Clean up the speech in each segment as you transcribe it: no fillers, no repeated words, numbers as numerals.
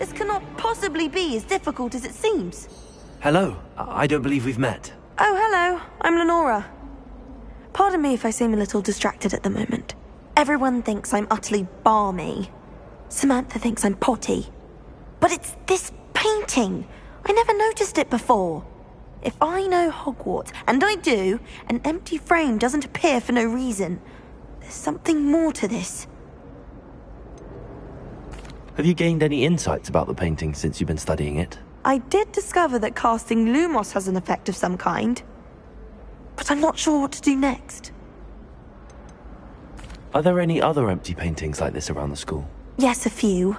This cannot possibly be as difficult as it seems. Hello. I don't believe we've met. Oh, hello. I'm Lenora. Pardon me if I seem a little distracted at the moment. Everyone thinks I'm utterly balmy. Samantha thinks I'm potty. But it's this painting. I never noticed it before. If I know Hogwarts, and I do, an empty frame doesn't appear for no reason. There's something more to this. Have you gained any insights about the painting since you've been studying it? I did discover that casting Lumos has an effect of some kind. But I'm not sure what to do next. Are there any other empty paintings like this around the school? Yes, a few.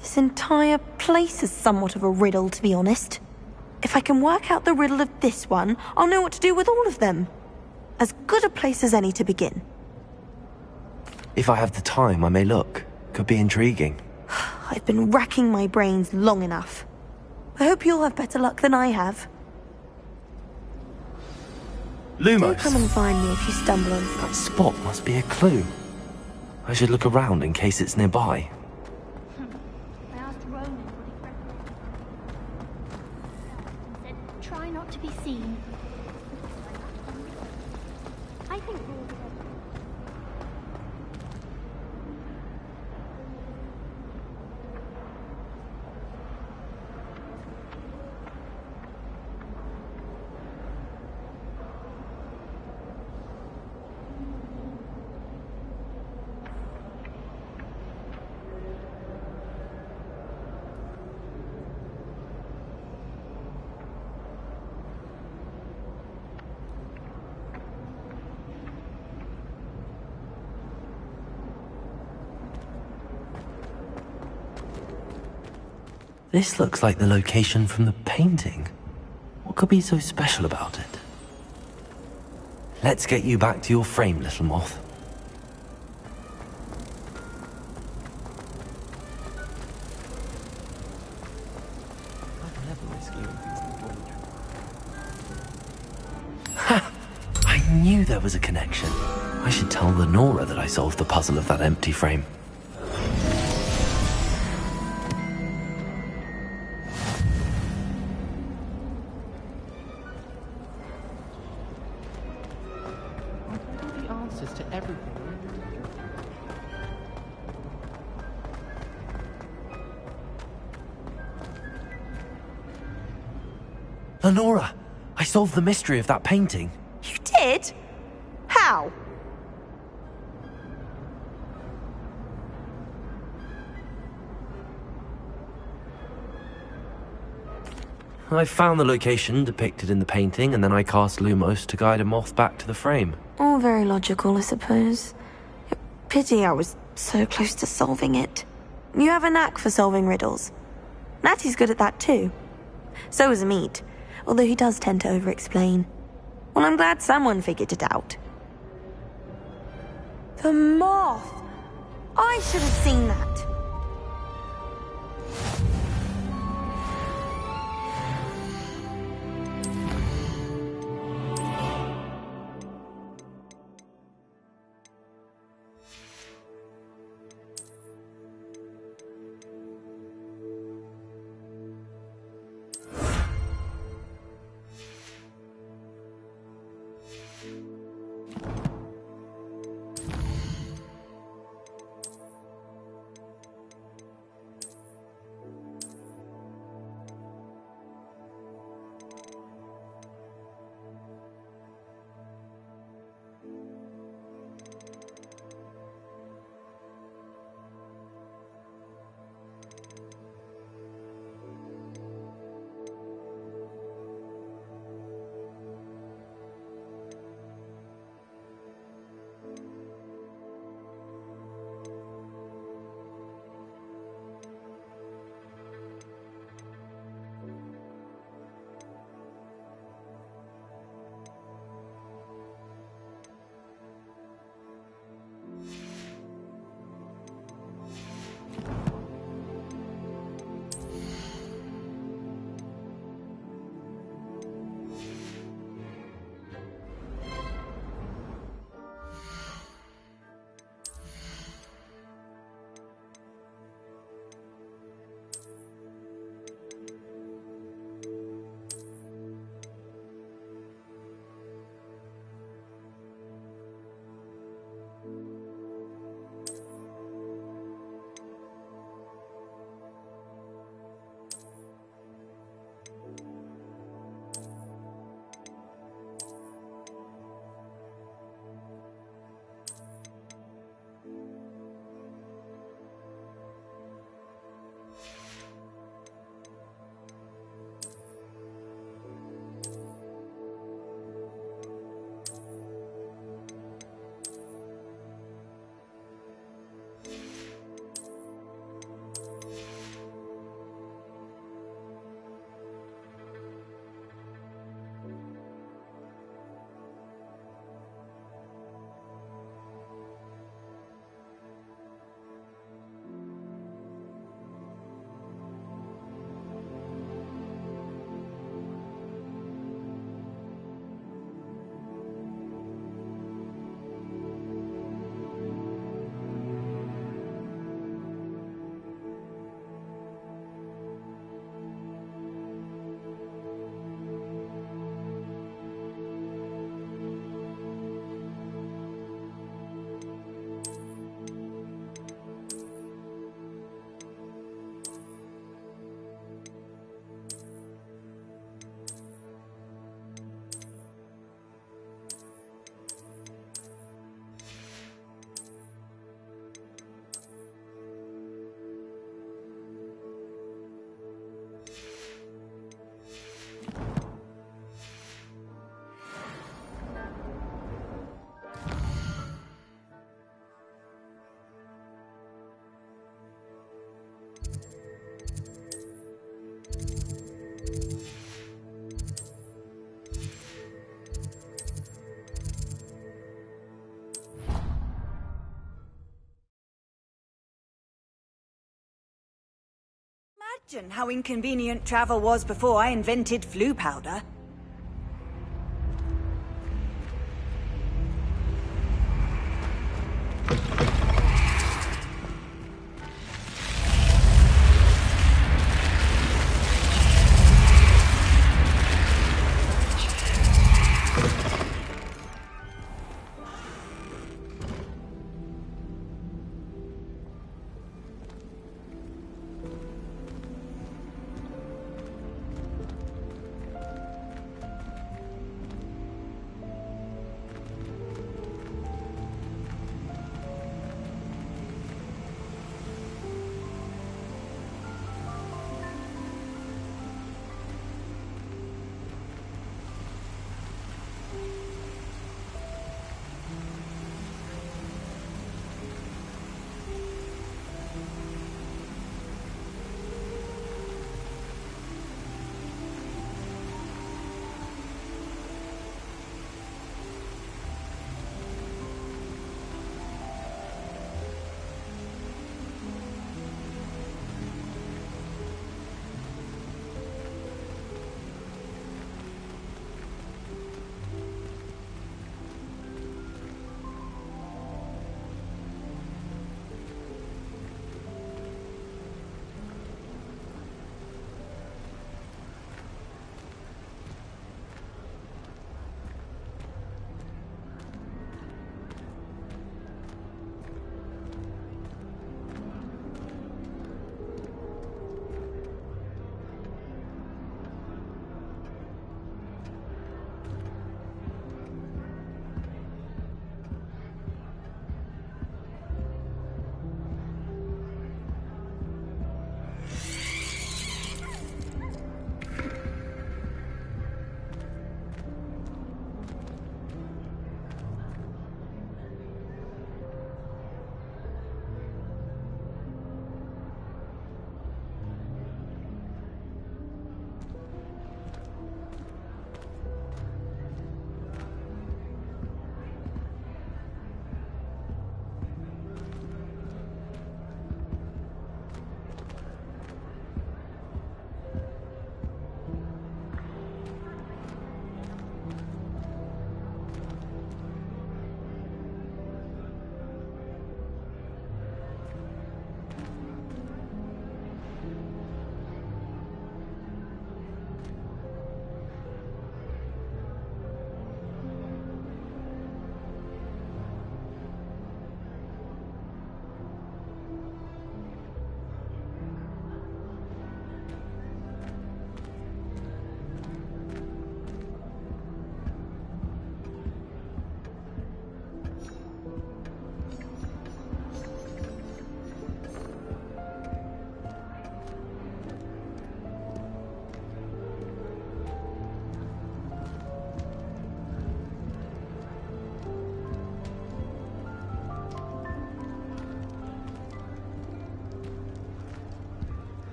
This entire place is somewhat of a riddle, to be honest. If I can work out the riddle of this one, I'll know what to do with all of them. As good a place as any to begin. If I have the time, I may look. Could be intriguing. I've been racking my brains long enough. I hope you'll have better luck than I have. Lumos! Do come and find me if you stumble on something. That spot must be a clue. I should look around in case it's nearby. I asked Ronan what he recommended. He said, try not to be seen. I think we'll be able. This looks like the location from the painting. What could be so special about it? Let's get you back to your frame, little moth. Ha! I knew there was a connection. I should tell Lenora that I solved the puzzle of that empty frame. Lenora, I solved the mystery of that painting. You did? How? I found the location depicted in the painting, and then I cast Lumos to guide a moth back to the frame. All very logical, I suppose. Pity I was so close to solving it. You have a knack for solving riddles. Natty's good at that too. So is Amit, although he does tend to over-explain. Well, I'm glad someone figured it out. The moth! I should have seen that. Imagine how inconvenient travel was before I invented flu powder.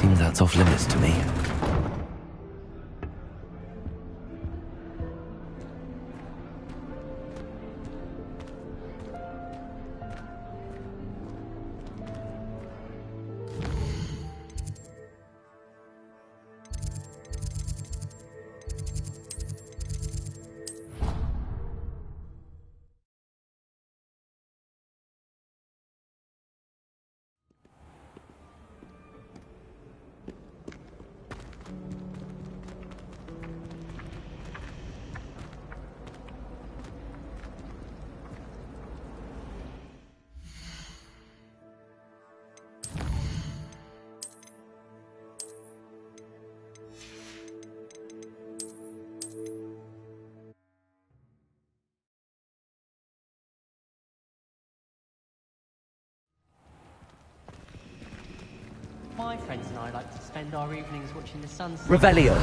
Seems that's off limits to me. My friends and I like to spend our evenings watching the sunset. Revelio.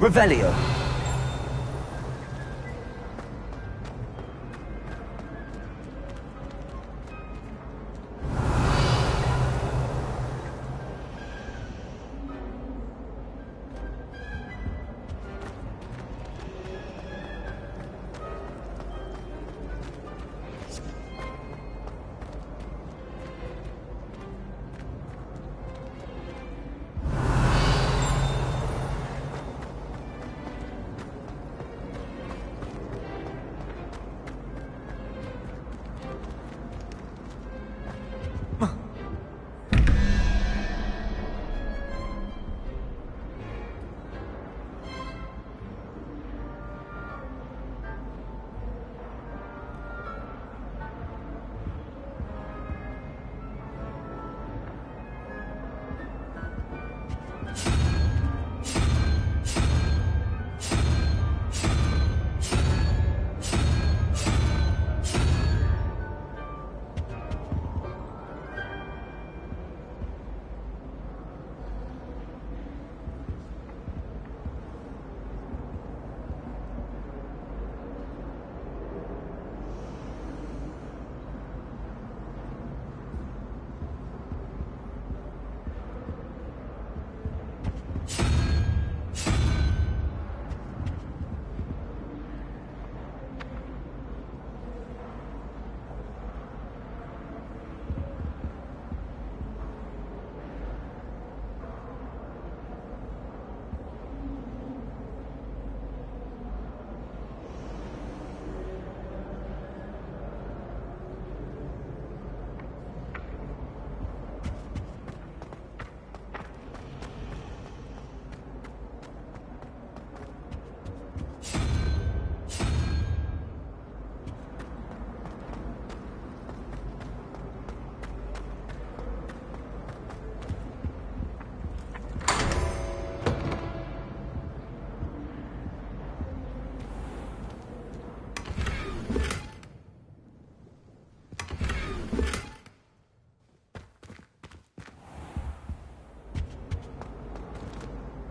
Revelio.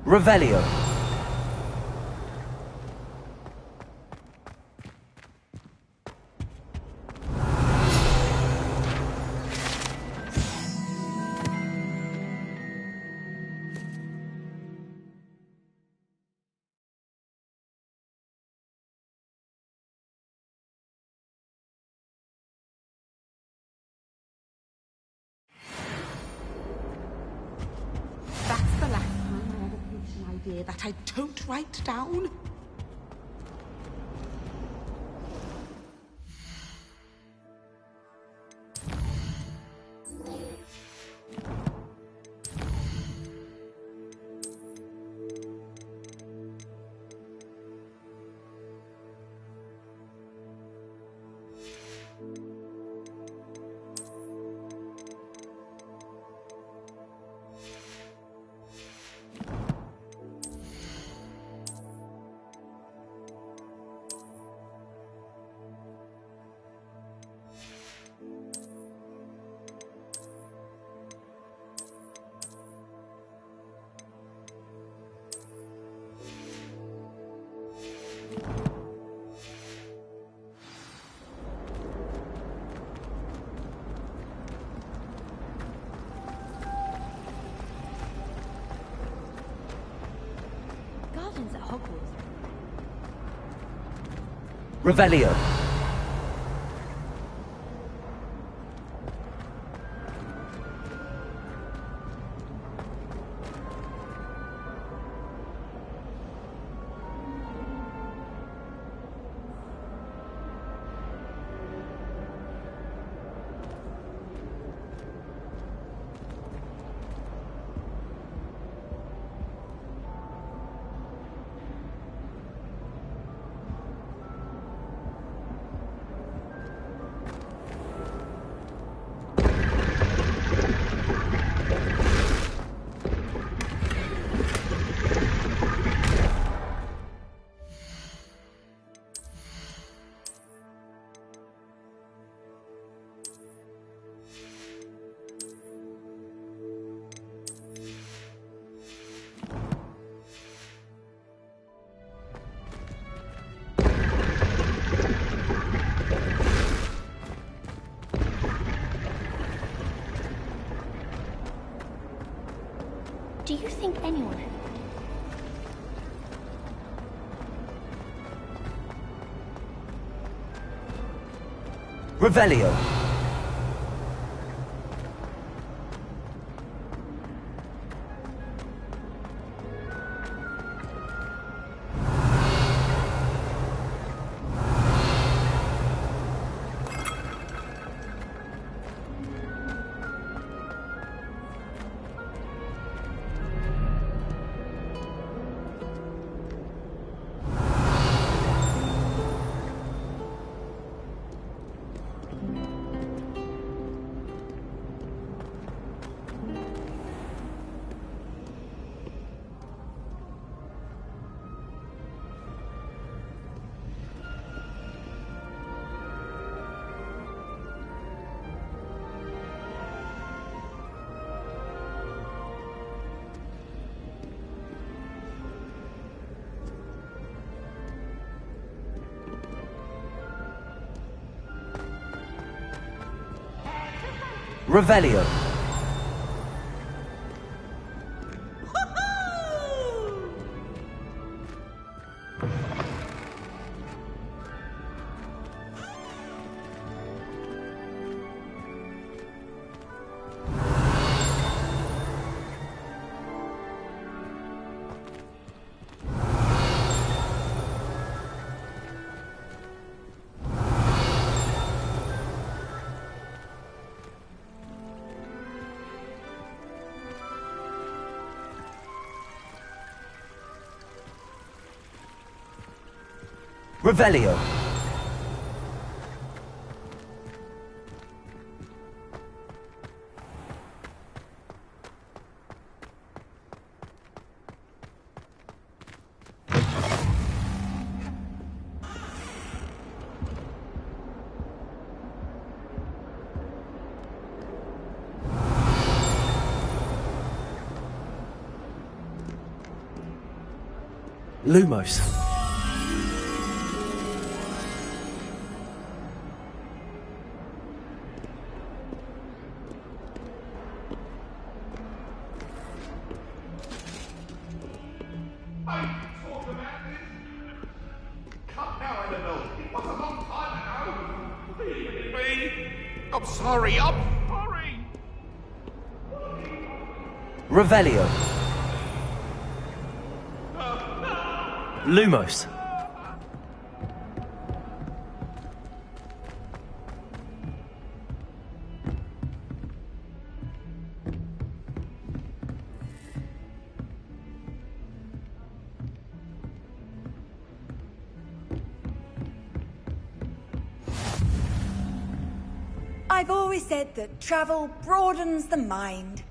Revelio. here that I don't write down? Gardens at Hogwarts. Revelio. Do you think anyone... Revelio. Revelio. Revelio. Lumos. I'm sorry. Revelio. Lumos. I've always said that travel broadens the mind.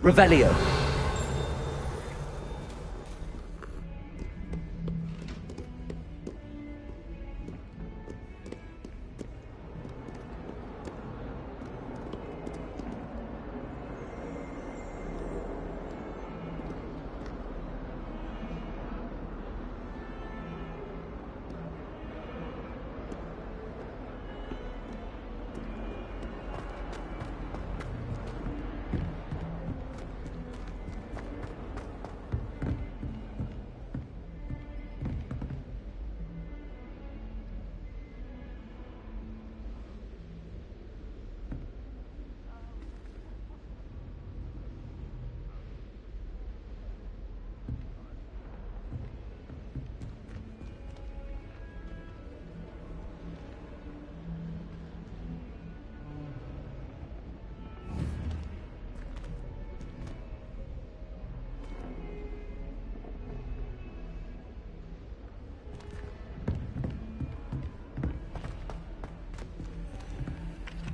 Revelio.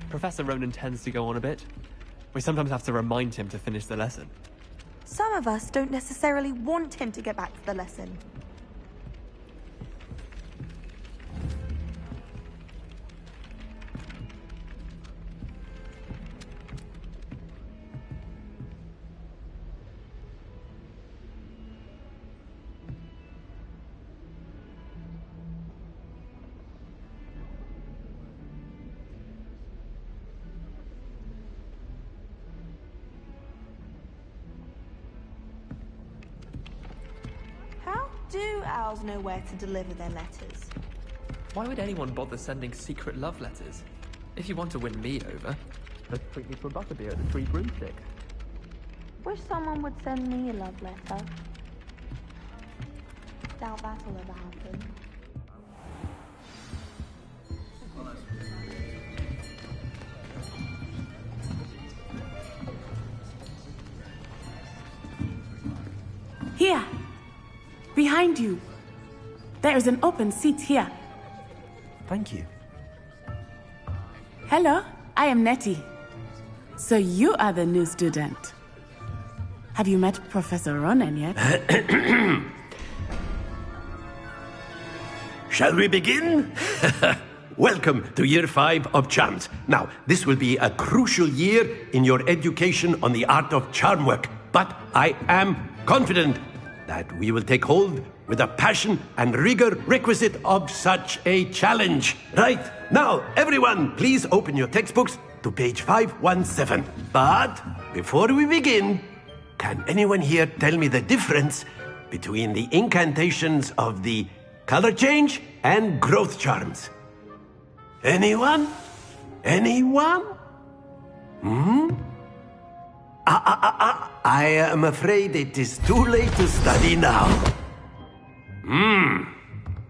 Professor Ronan tends to go on a bit. We sometimes have to remind him to finish the lesson. Some of us don't necessarily want him to get back to the lesson. Do owls know where to deliver their letters? Why would anyone bother sending secret love letters? If you want to win me over, let's treat me for butterbeer at the Three Broomstick. Wish someone would send me a love letter. Doubt that'll ever happen. Here! Behind you. There is an open seat here. Thank you. Hello, I am Nettie. So you are the new student. Have you met Professor Ronan yet? Shall we begin? Welcome to Year 5 of Charms. Now, this will be a crucial year in your education on the art of charm work, but I am confident that we will take hold with the passion and rigor requisite of such a challenge. Right, now, everyone, please open your textbooks to page 517. But before we begin, can anyone here tell me the difference between the incantations of the color change and growth charms? Anyone? Anyone? I am afraid it is too late to study now.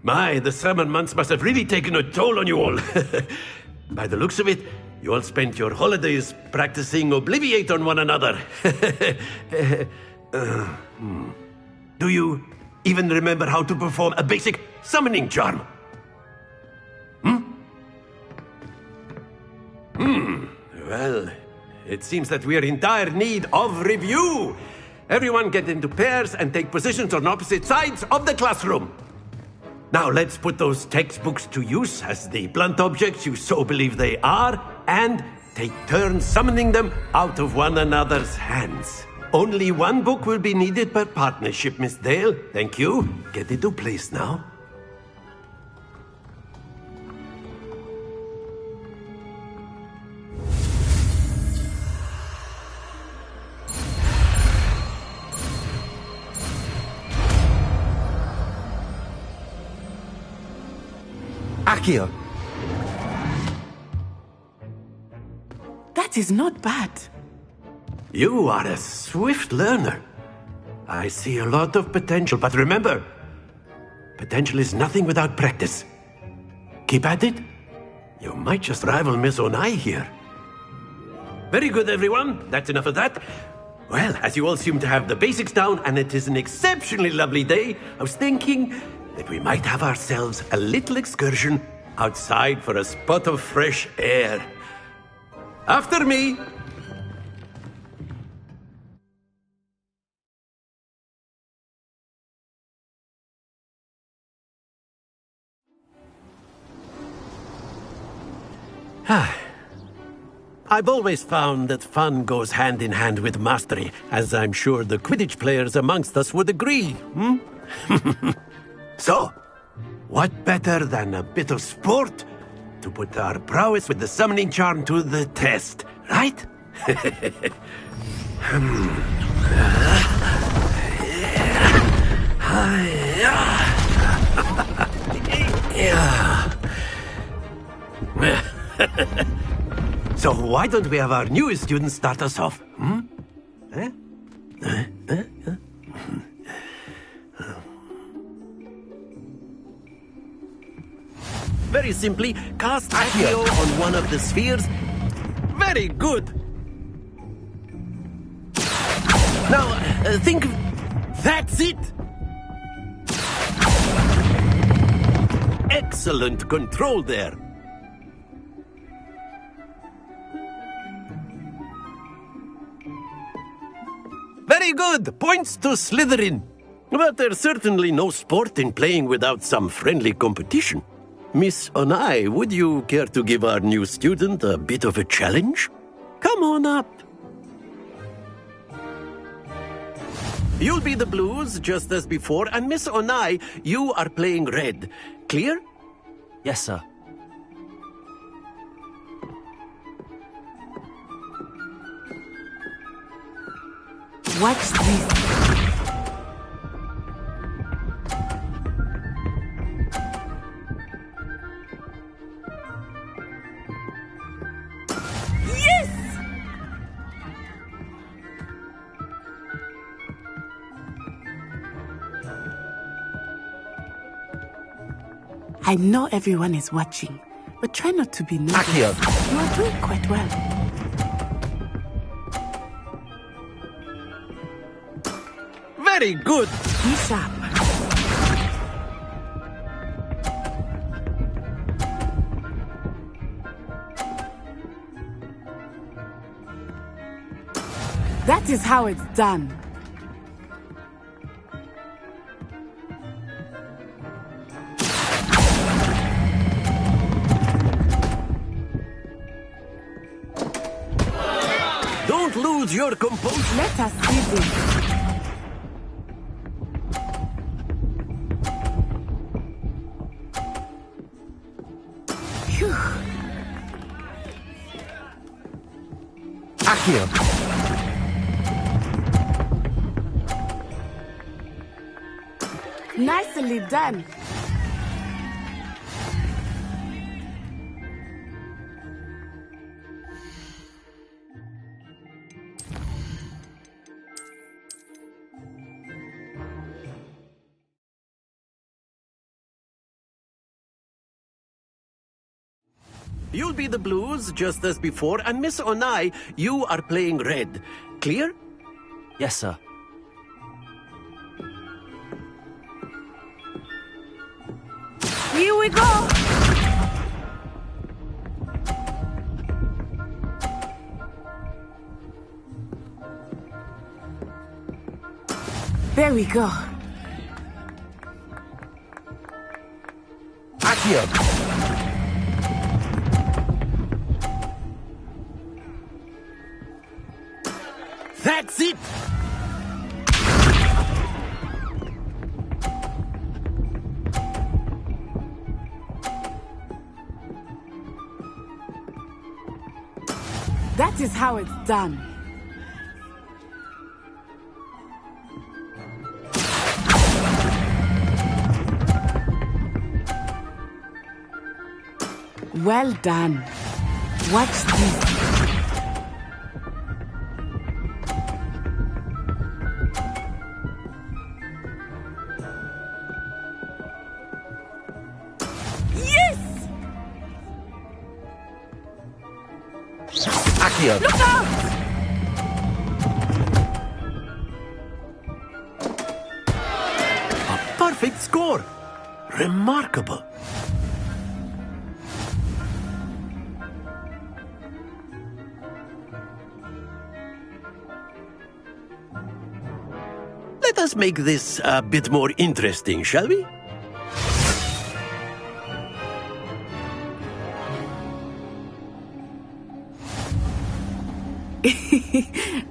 My, the summer months must have really taken a toll on you all. By the looks of it, you all spent your holidays practicing Obliviate on one another. Do you even remember how to perform a basic summoning charm? Well, it seems that we are in dire need of review. Everyone get into pairs and take positions on opposite sides of the classroom. Now let's put those textbooks to use as the blunt objects you so believe they are, and take turns summoning them out of one another's hands. Only one book will be needed per partnership, Miss Dale. Thank you. Get into place now. Accio! That is not bad. You are a swift learner. I see a lot of potential, but remember, potential is nothing without practice. Keep at it. You might just rival Miss Onai here. Very good, everyone. That's enough of that. Well, as you all seem to have the basics down, and it is an exceptionally lovely day, I was thinking that we might have ourselves a little excursion outside for a spot of fresh air. After me. I've always found that fun goes hand in hand with mastery, as I'm sure the Quidditch players amongst us would agree, So, what better than a bit of sport to put our prowess with the summoning charm to the test, right? So why don't we have our newest student start us off? Very simply, cast Accio on one of the spheres. Very good. Now, think of... That's it! Excellent control there. Very good! Points to Slytherin. But there's certainly no sport in playing without some friendly competition. Miss Onai, would you care to give our new student a bit of a challenge? Come on up. You'll be the blues, just as before, and Miss Onai, you are playing red. Clear? Yes, sir. Watch this. Yes! I know everyone is watching, but try not to be nervous. Accio. You are doing quite well. Very good. Be sharp. That is how it's done. Don't lose your composure. Let us see this. Accio! Nicely done. You'll be the blues just as before, and Miss Onai, you are playing red. Clear? Yes, sir. Here we go. There we go. Accio! That's it! That is how it's done. Well done. Watch this. Accio! Look out! A perfect score! Remarkable! Let us make this a bit more interesting, shall we?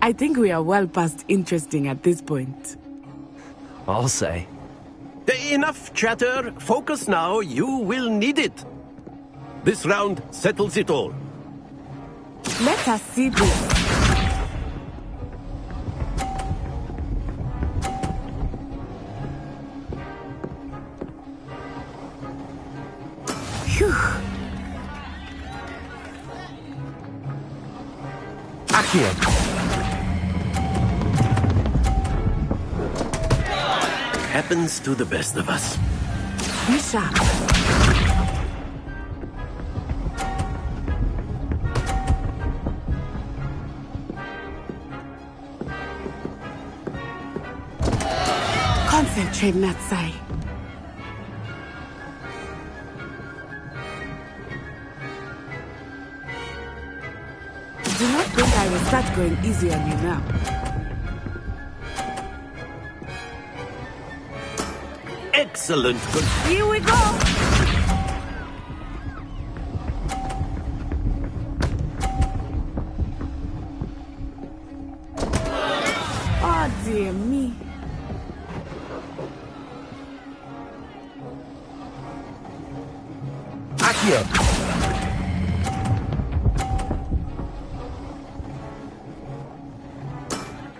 I think we are well past interesting at this point. I'll say. Enough chatter. Focus now. You will need it. This round settles it all. Let us see this. Phew. Accio! Happens to the best of us. Be sharp. Concentrate, Natsai. Do not think I will start going easy on you now. Excellent. Here we go! Oh, dear me. Accio!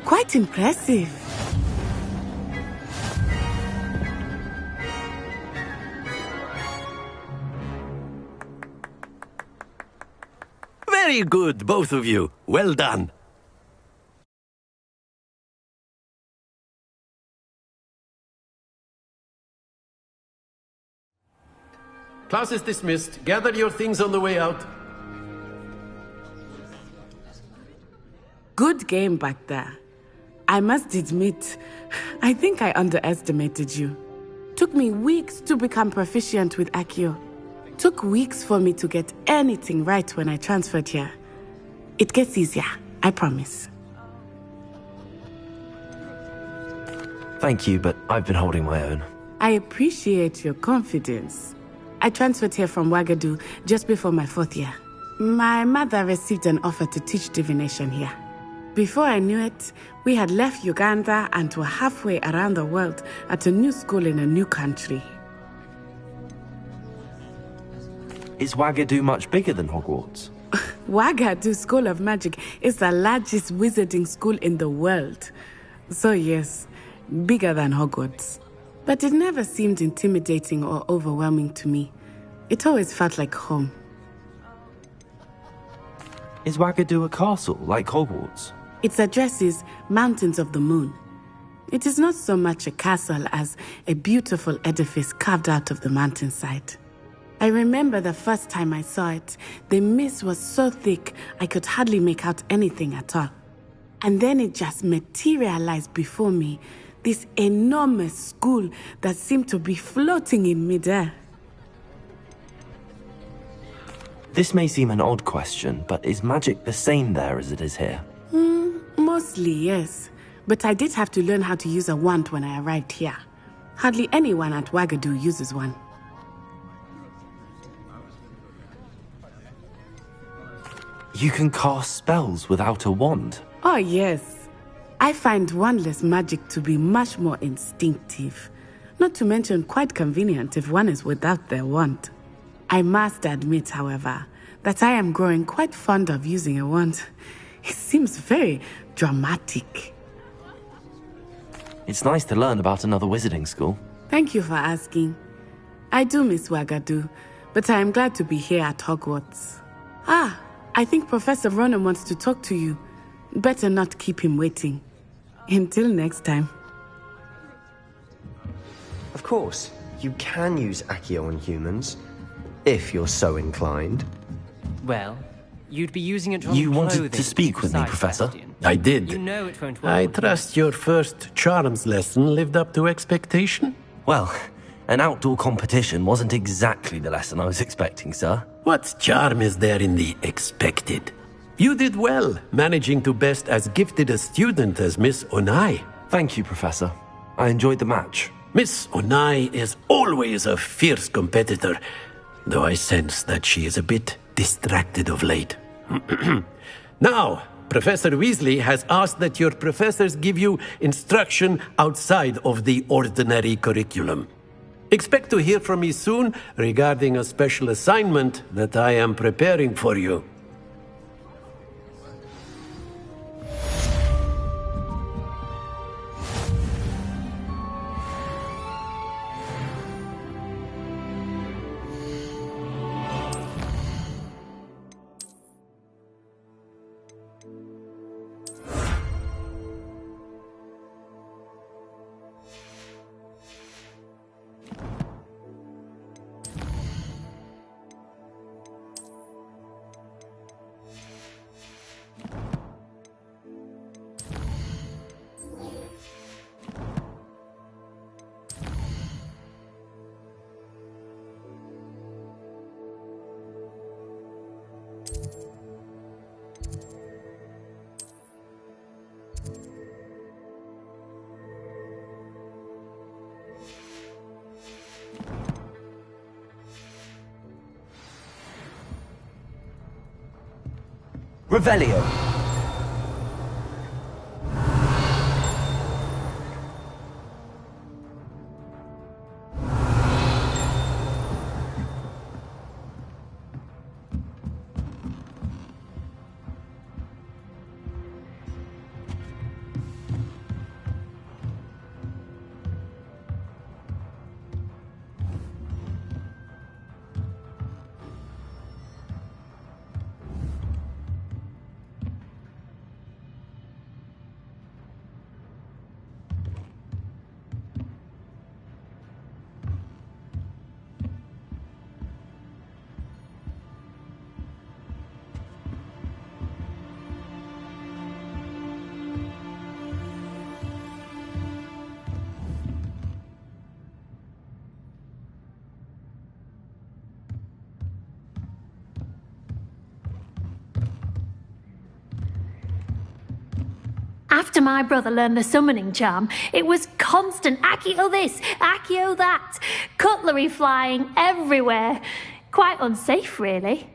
Quite impressive. Very good, both of you. Well done. Class is dismissed. Gather your things on the way out. Good game back there. I must admit, I think I underestimated you. Took me weeks to become proficient with Accio. Took weeks for me to get anything right when I transferred here. It gets easier, I promise. Thank you, but I've been holding my own. I appreciate your confidence. I transferred here from Wagadu just before my 4th year. My mother received an offer to teach divination here. Before I knew it, we had left Uganda and were halfway around the world at a new school in a new country. Is Wagadu much bigger than Hogwarts? Wagadu School of Magic is the largest wizarding school in the world. So yes, bigger than Hogwarts. But it never seemed intimidating or overwhelming to me. It always felt like home. Is Wagadu a castle, like Hogwarts? Its address is Mountains of the Moon. It is not so much a castle as a beautiful edifice carved out of the mountainside. I remember the first time I saw it, the mist was so thick I could hardly make out anything at all. And then it just materialized before me, this enormous school that seemed to be floating in midair. This may seem an odd question, but is magic the same there as it is here? Mostly, yes. But I did have to learn how to use a wand when I arrived here. Hardly anyone at Wagadu uses one. You can cast spells without a wand? Oh, yes. I find wandless magic to be much more instinctive. Not to mention quite convenient if one is without their wand. I must admit, however, that I am growing quite fond of using a wand. It seems very dramatic. It's nice to learn about another wizarding school. Thank you for asking. I do miss Wagadu, but I am glad to be here at Hogwarts. I think Professor Ronan wants to talk to you. Better not keep him waiting. Until next time. Of course, you can use Accio on humans, if you're so inclined. Well, you'd be using it on You wanted clothing to speak with me, besides Professor? Bastion. I did. You know it won't work. I on trust your first charms lesson lived up to expectation. Well, an outdoor competition wasn't exactly the lesson I was expecting, sir. What charm is there in the expected? You did well, managing to best as gifted a student as Miss Onai. Thank you, Professor. I enjoyed the match. Miss Onai is always a fierce competitor, though I sense that she is a bit distracted of late. Now, Professor Weasley has asked that your professors give you instruction outside of the ordinary curriculum. Expect to hear from me soon regarding a special assignment that I am preparing for you. Revelio. After my brother learned the summoning charm, it was constant Accio this, Accio that, cutlery flying everywhere. Quite unsafe, really.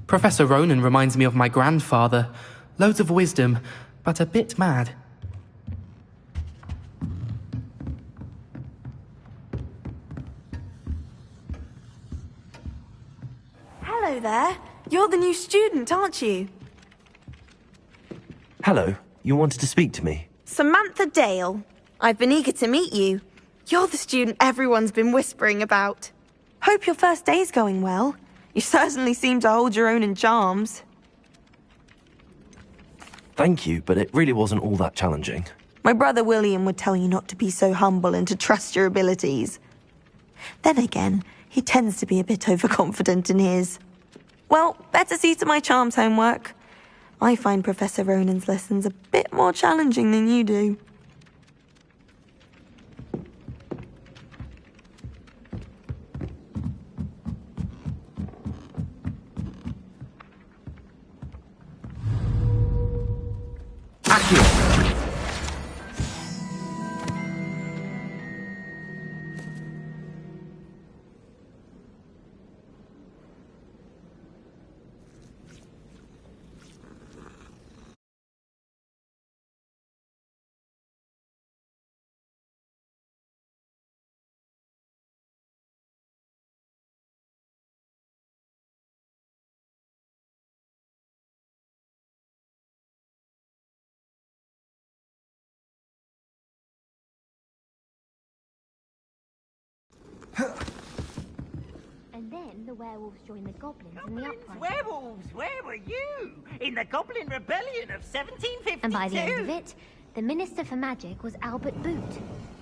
Professor Ronan reminds me of my grandfather. Loads of wisdom, but a bit mad. Hello there. You're the new student, aren't you? Hello, you wanted to speak to me? Samantha Dale. I've been eager to meet you. You're the student everyone's been whispering about. Hope your first day's going well. You certainly seem to hold your own in charms. Thank you, but it really wasn't all that challenging. My brother William would tell you not to be so humble and to trust your abilities. Then again, he tends to be a bit overconfident in his. Well, better see to my charms homework. I find Professor Ronan's lessons a bit more challenging than you do. And then the werewolves joined the goblins in the uprising. Werewolves, where were you? In the Goblin Rebellion of 1752? And by the end of it, the Minister for Magic was Albert Boot.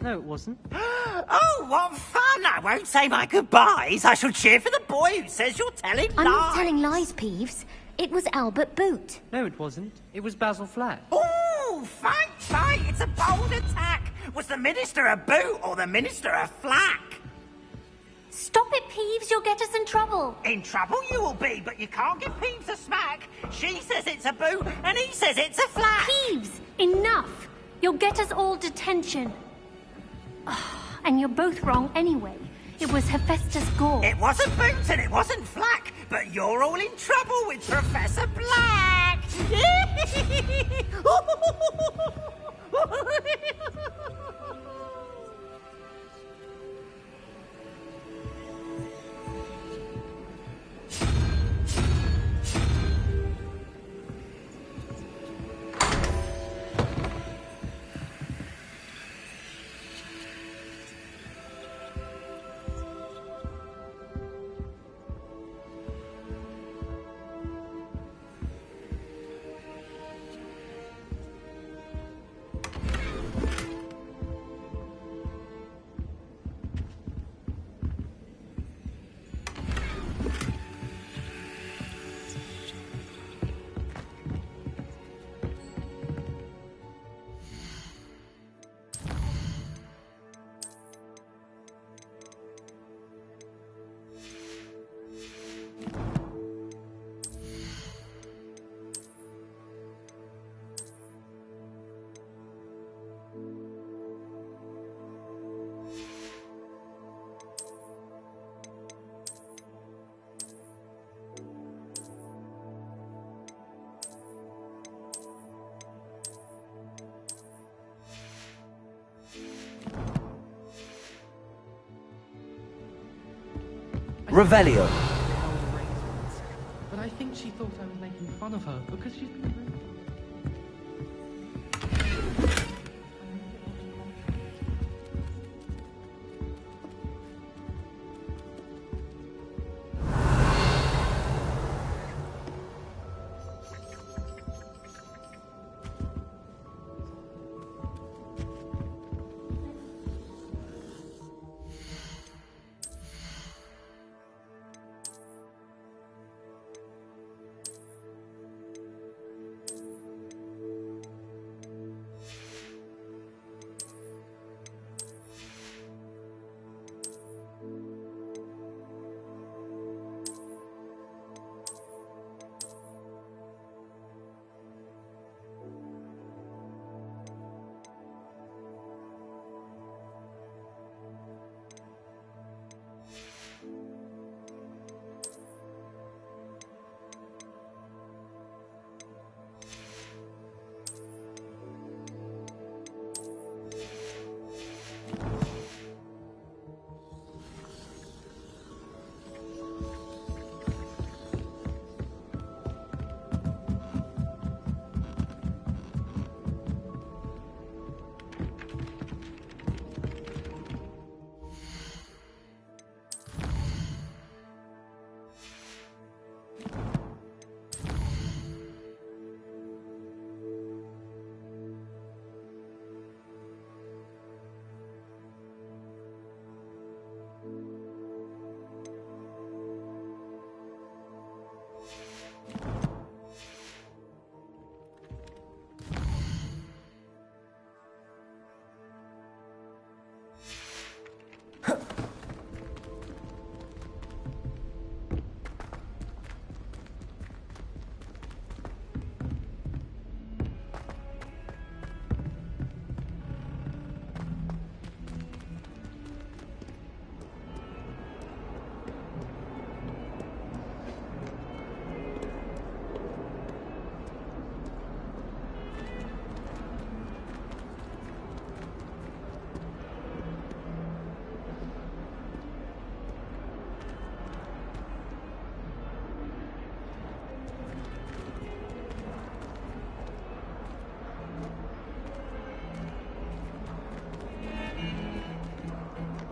No, it wasn't. Oh, what fun! I won't say my goodbyes. I shall cheer for the boy who says you're telling lies. I'm not telling lies, Peeves. It was Albert Boot. No, it wasn't. It was Basil Flat. Oh, fight! It's a bold attack. Was the Minister a boot or the Minister a flack? Stop it, Peeves. You'll get us in trouble. In trouble you will be, but you can't give Peeves a smack. She says it's a boot, and he says it's a flack. Peeves, enough. You'll get us all detention. And you're both wrong anyway. It was Hephaestus Gore. It wasn't boot and it wasn't flack, but you're all in trouble with Professor Black. Revelio. But I think she thought I was making fun of her because she's been rude.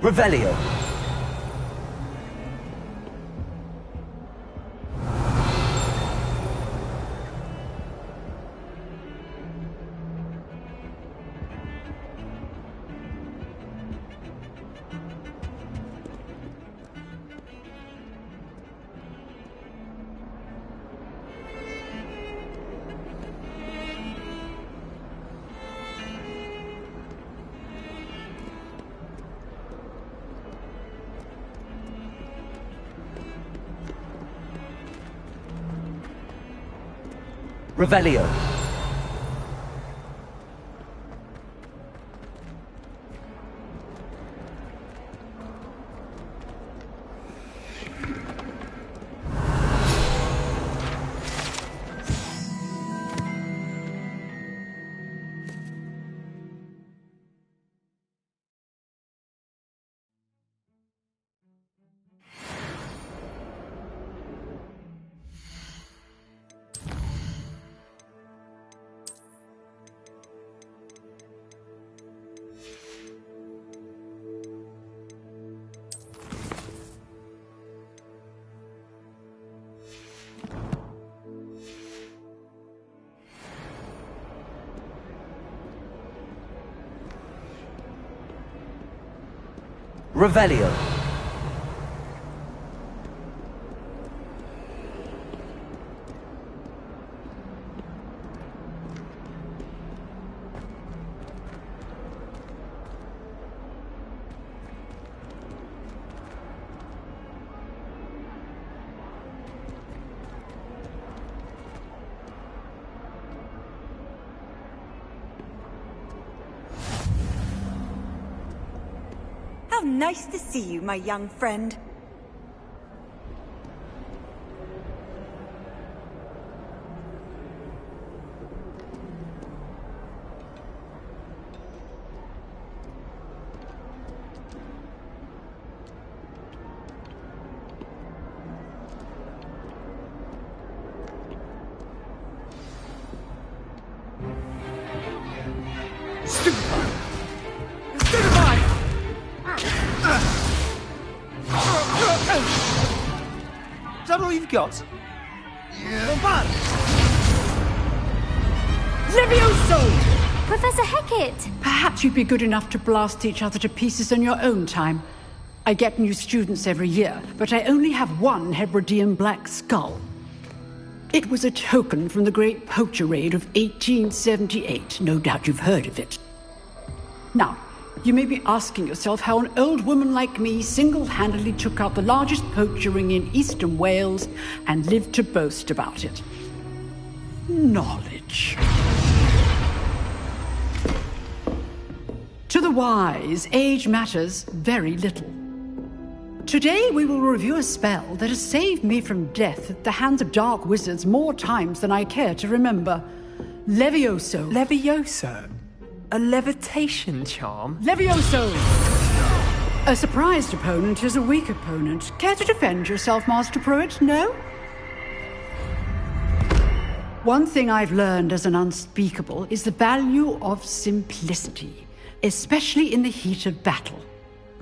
Revelio. Revelio. Revelio. How nice to see you, my young friend. Is that all you've got? Yeah. Levioso! Professor Hecat! Perhaps you'd be good enough to blast each other to pieces in your own time. I get new students every year, but I only have one Hebridean black skull. It was a token from the Great Poacher Raid of 1878. No doubt you've heard of it. Now, you may be asking yourself how an old woman like me single-handedly took out the largest poacher ring in eastern Wales and lived to boast about it. Knowledge. To the wise, age matters very little. Today we will review a spell that has saved me from death at the hands of dark wizards more times than I care to remember. Levioso. Levioso? A levitation charm? Levioso! A surprised opponent is a weak opponent. Care to defend yourself, Master Pruitt? No? One thing I've learned as an unspeakable is the value of simplicity, especially in the heat of battle.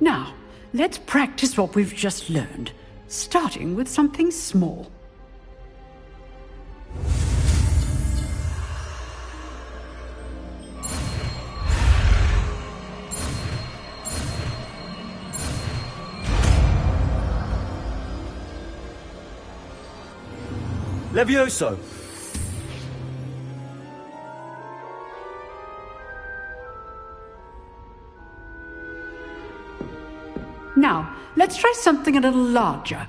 Now, let's practice what we've just learned, starting with something small. Levioso! Now, let's try something a little larger.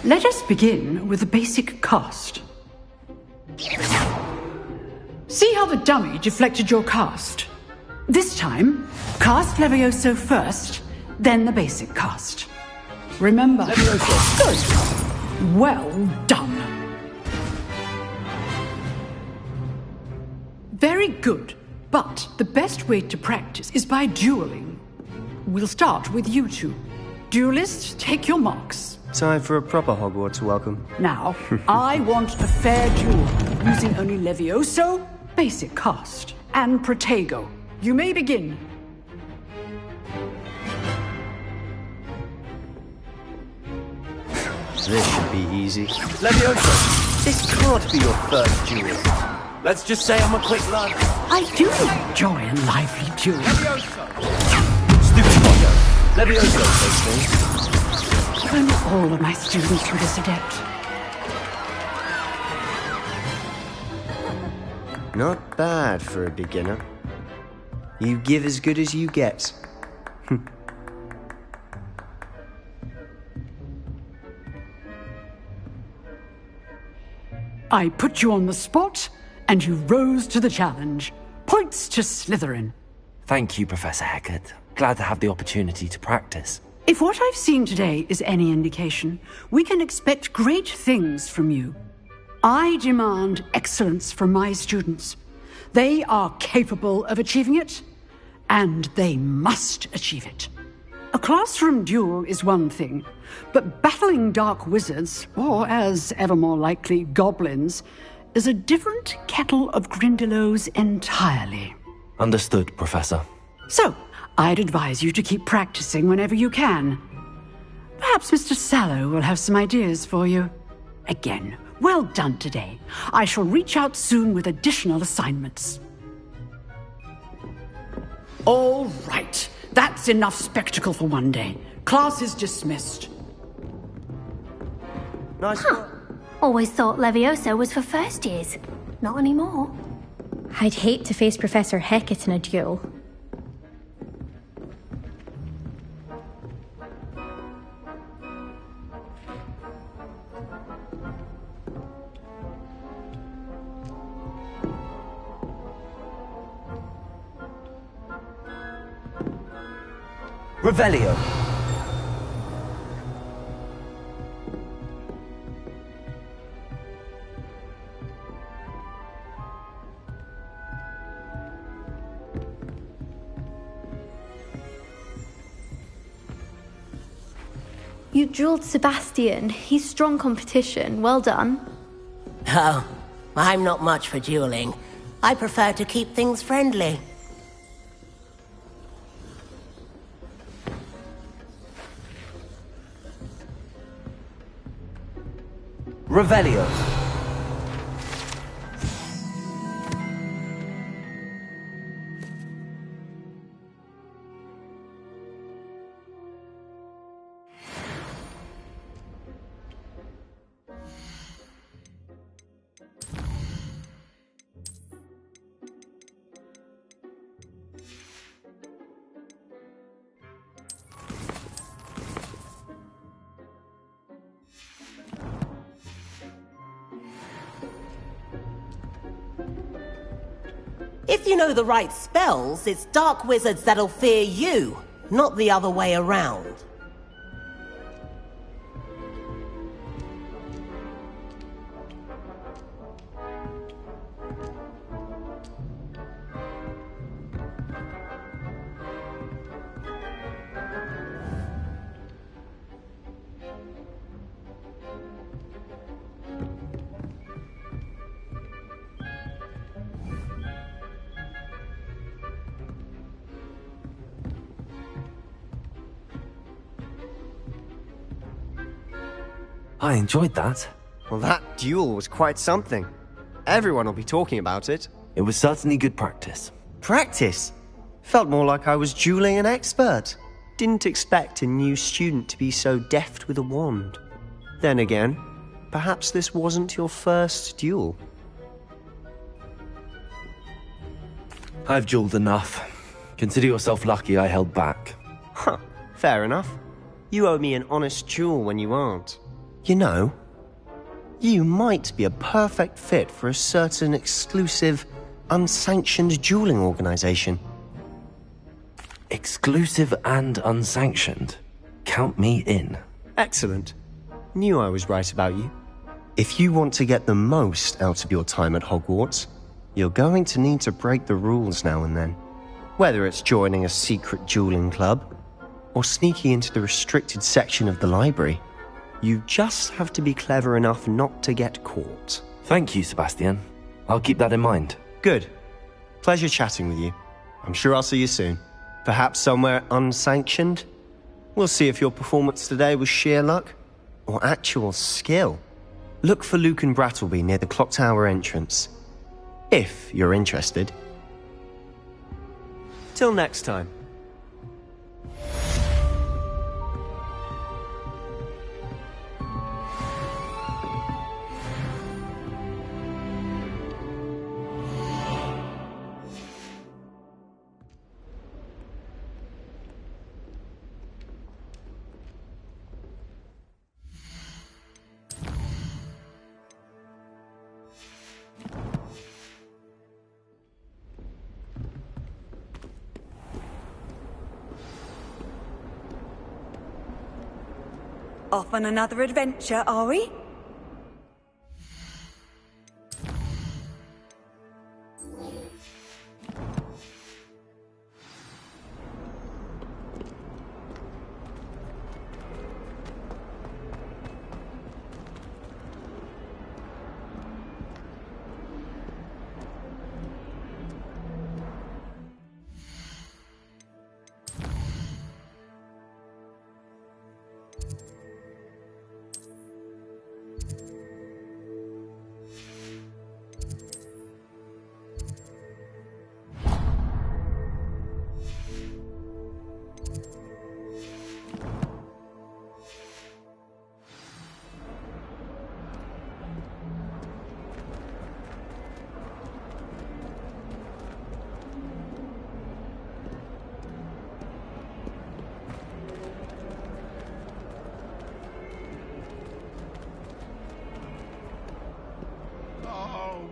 Let us begin with the basic cast. See how the dummy deflected your cast? This time, cast Levioso first, then the basic cast. Remember... Levioso. Good. Well done. Very good. But the best way to practice is by dueling. We'll start with you two. Duelists, take your marks. Time for a proper Hogwarts welcome. Now, I want a fair duel, using only Levioso, basic cast, and Protego. You may begin. This should be easy. Levioso, this can't be your first duel. Let's just say I'm a quick lad. I do enjoy a lively duel. Levioso! Stupid Potter! Levioso, those Not all of my students were this adept. Not bad for a beginner. You give as good as you get. I put you on the spot, and you rose to the challenge. Points to Slytherin. Thank you, Professor Hecat. Glad to have the opportunity to practice. If what I've seen today is any indication, we can expect great things from you. I demand excellence from my students. They are capable of achieving it, and they must achieve it. A classroom duel is one thing, but battling dark wizards, or as ever more likely, goblins, is a different kettle of Grindylows entirely. Understood, Professor. So, I'd advise you to keep practicing whenever you can. Perhaps Mr. Sallow will have some ideas for you. Again, well done today. I shall reach out soon with additional assignments. All right. That's enough spectacle for one day. Class is dismissed. Nice work. Always thought Levioso was for first years. Not anymore. I'd hate to face Professor Hecat in a duel. Revelio. You dueled Sebastian. He's strong competition. Well done. Oh, I'm not much for dueling. I prefer to keep things friendly. Revelio. If you know the right spells, it's dark wizards that'll fear you, not the other way around. I enjoyed that. Well, that duel was quite something. Everyone will be talking about it. It was certainly good practice. Practice? Felt more like I was dueling an expert. Didn't expect a new student to be so deft with a wand. Then again, perhaps this wasn't your first duel. I've dueled enough. Consider yourself lucky I held back. Huh, fair enough. You owe me an honest duel when you aren't. You know, you might be a perfect fit for a certain exclusive, unsanctioned dueling organization. Exclusive and unsanctioned? Count me in. Excellent. Knew I was right about you. If you want to get the most out of your time at Hogwarts, You're going to need to break the rules now and then. Whether it's joining a secret dueling club, or sneaking into the restricted section of the library. You just have to be clever enough not to get caught. Thank you, Sebastian. I'll keep that in mind. Good. Pleasure chatting with you. I'm sure I'll see you soon. Perhaps somewhere unsanctioned? We'll see if your performance today was sheer luck or actual skill. Look for Luke and Brattleby near the clock tower entrance. If you're interested. Till next time. Off on another adventure, are we?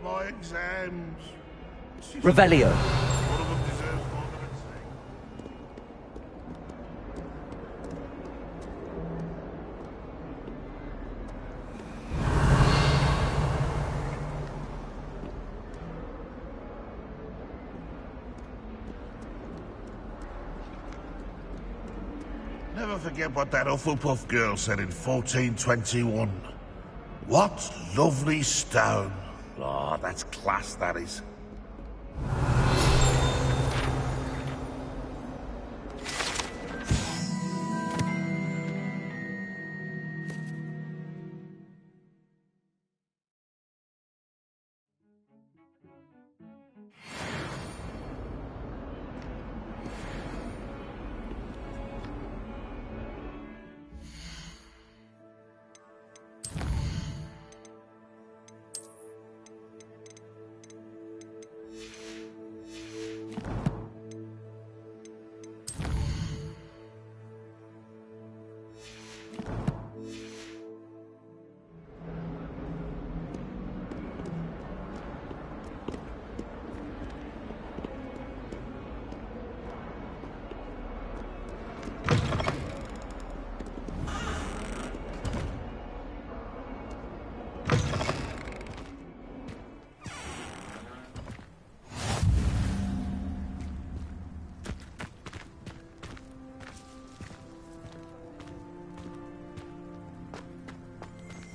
My exams. Revelio. One of them deserves more than a C. Never forget what that Hufflepuff girl said in 1421. What lovely stone. Oh, that's class, that is.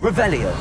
Revelio.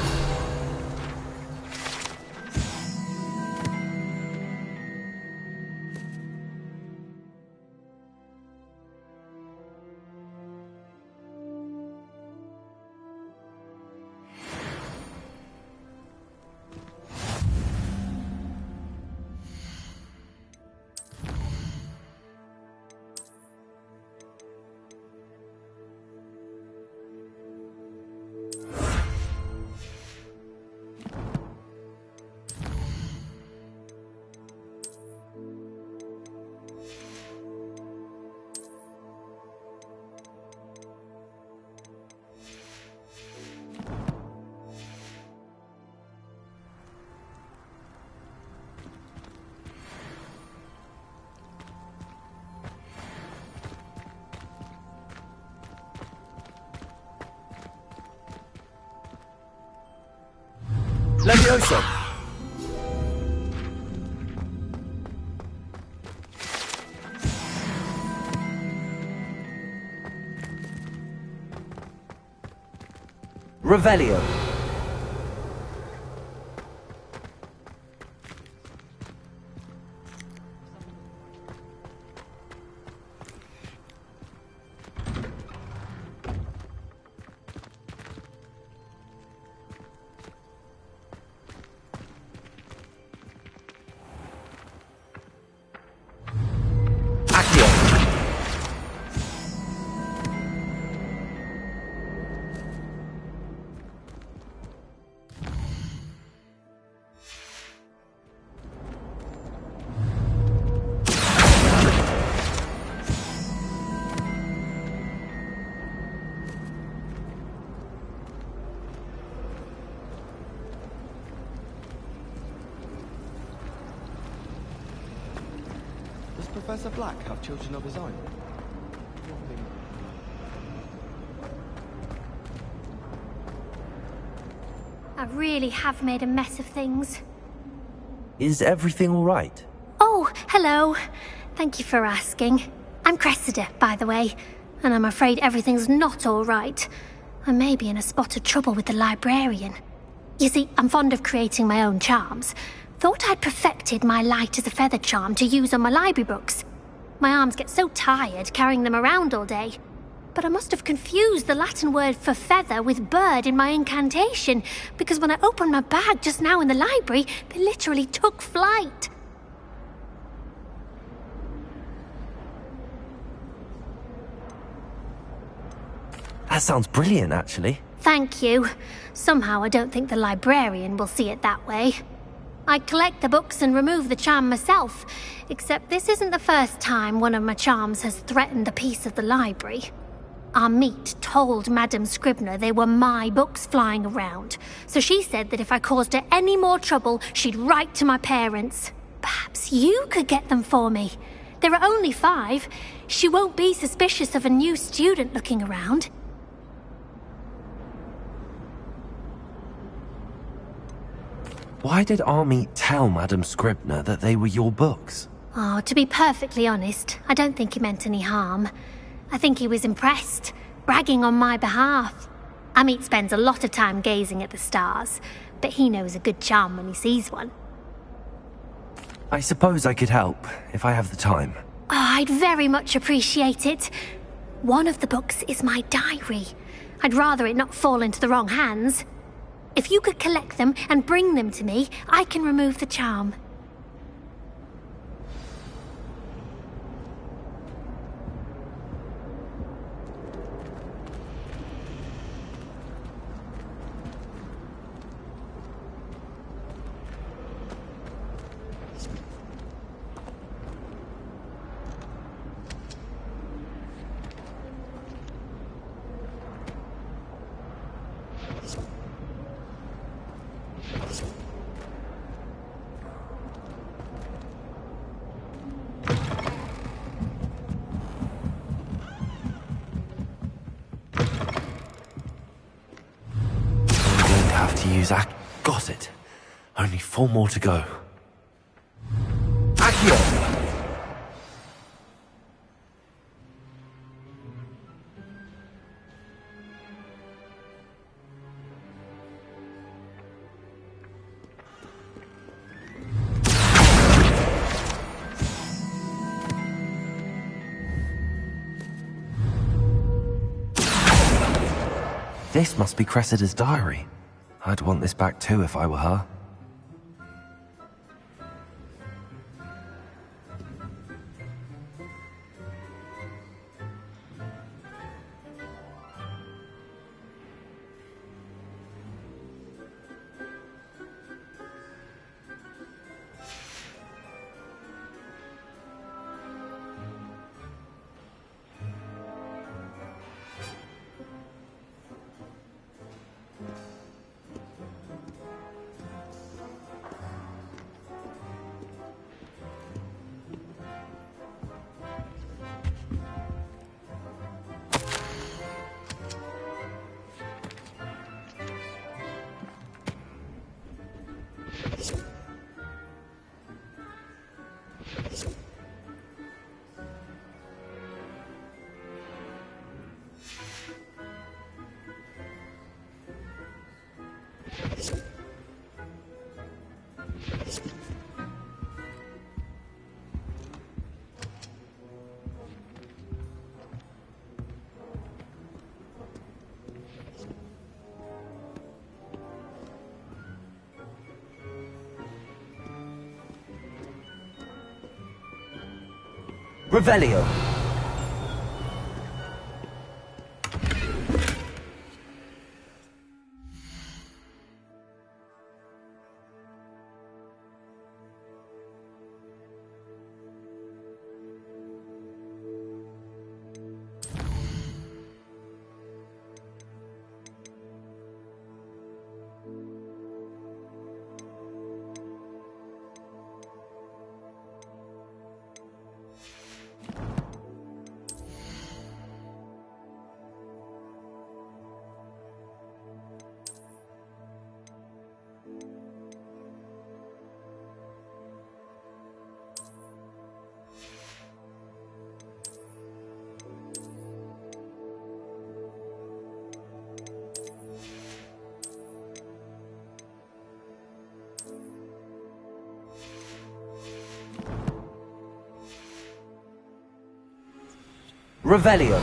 Levioso. Revelio. Does Professor Black have children of his own? I really have made a mess of things. Is everything all right? Oh, hello. Thank you for asking. I'm Cressida, by the way, and I'm afraid everything's not all right. I may be in a spot of trouble with the librarian. You see, I'm fond of creating my own charms. Thought I'd perfected my light as a feather charm to use on my library books. My arms get so tired carrying them around all day. But I must have confused the Latin word for feather with bird in my incantation, because when I opened my bag just now in the library, they literally took flight. That sounds brilliant, actually. Thank you. Somehow I don't think the librarian will see it that way. I collect the books and remove the charm myself, except this isn't the first time one of my charms has threatened the peace of the library. Our meet told Madame Scribner they were my books flying around, so she said that if I caused her any more trouble, she'd write to my parents. Perhaps you could get them for me. There are only 5. She won't be suspicious of a new student looking around. Why did Army tell Madame Scribner that they were your books? Oh, to be perfectly honest, I don't think he meant any harm. I think he was impressed, bragging on my behalf. Amit spends a lot of time gazing at the stars, but he knows a good charm when he sees one. I suppose I could help, if I have the time. Oh, I'd very much appreciate it. One of the books is my diary. I'd rather it not fall into the wrong hands. If you could collect them and bring them to me, I can remove the charm. Got it. Only 4 more to go. Accio! This must be Cressida's diary. I'd want this back too if I were her. Revelio. Revelio.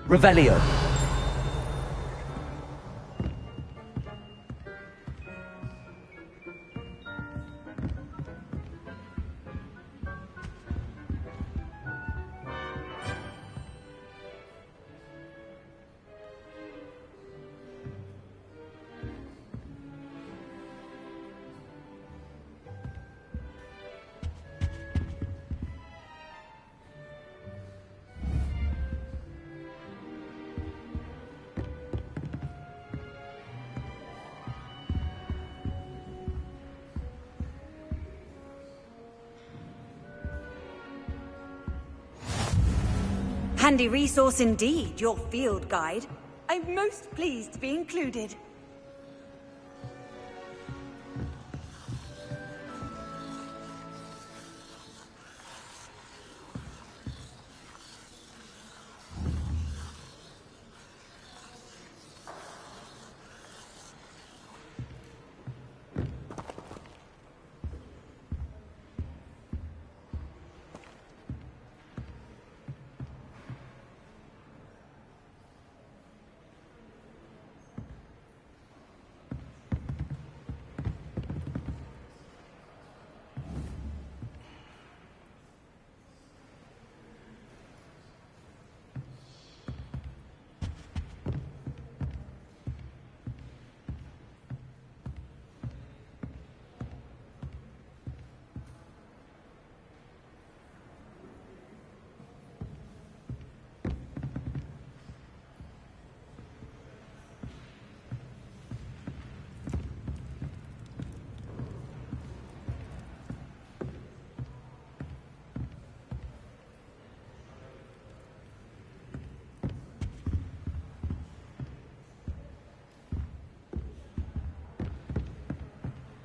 Revelio. Handy resource indeed, your field guide. I'm most pleased to be included.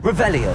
Revelio.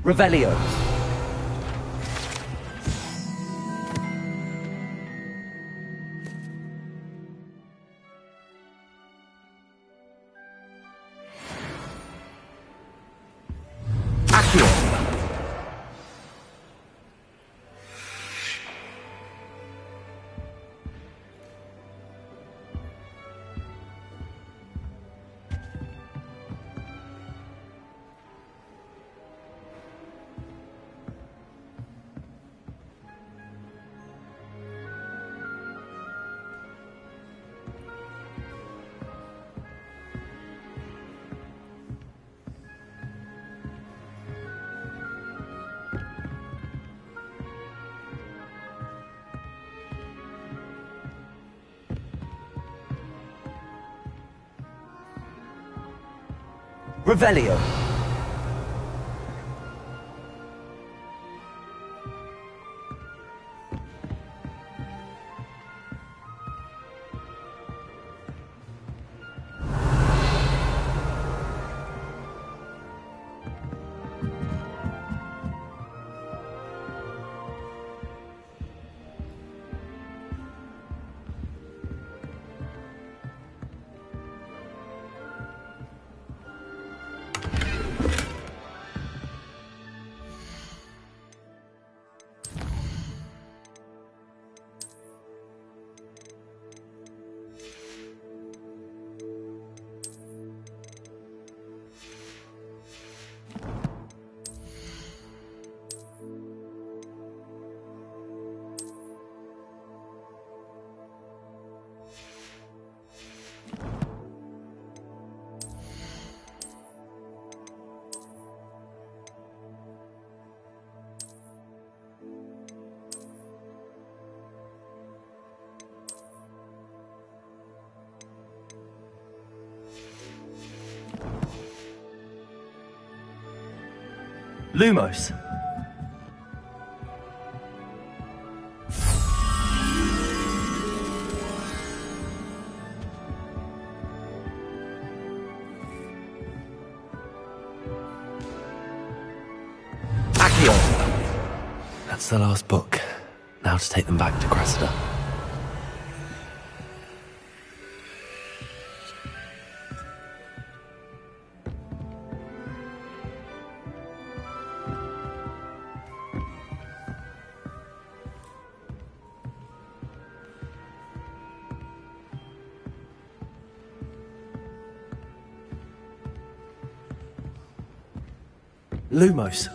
Revelio. Accio. Revelio. Lumos. Accio. That's the last book. Now to take them back to Cressida. Lumos.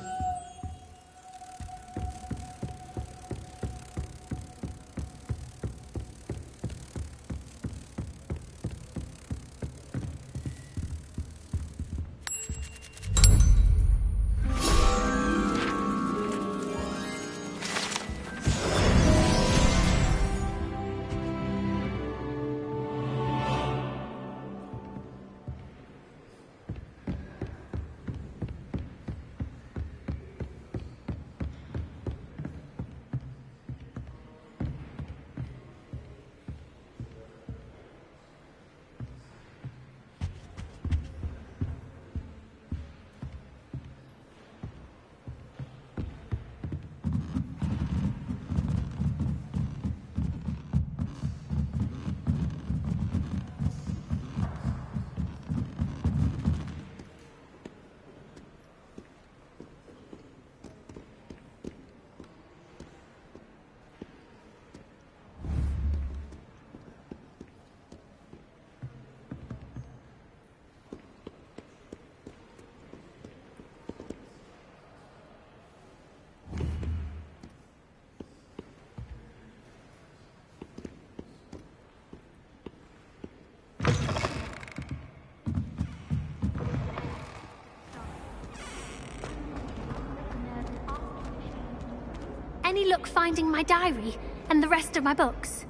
Any luck finding my diary and the rest of my books?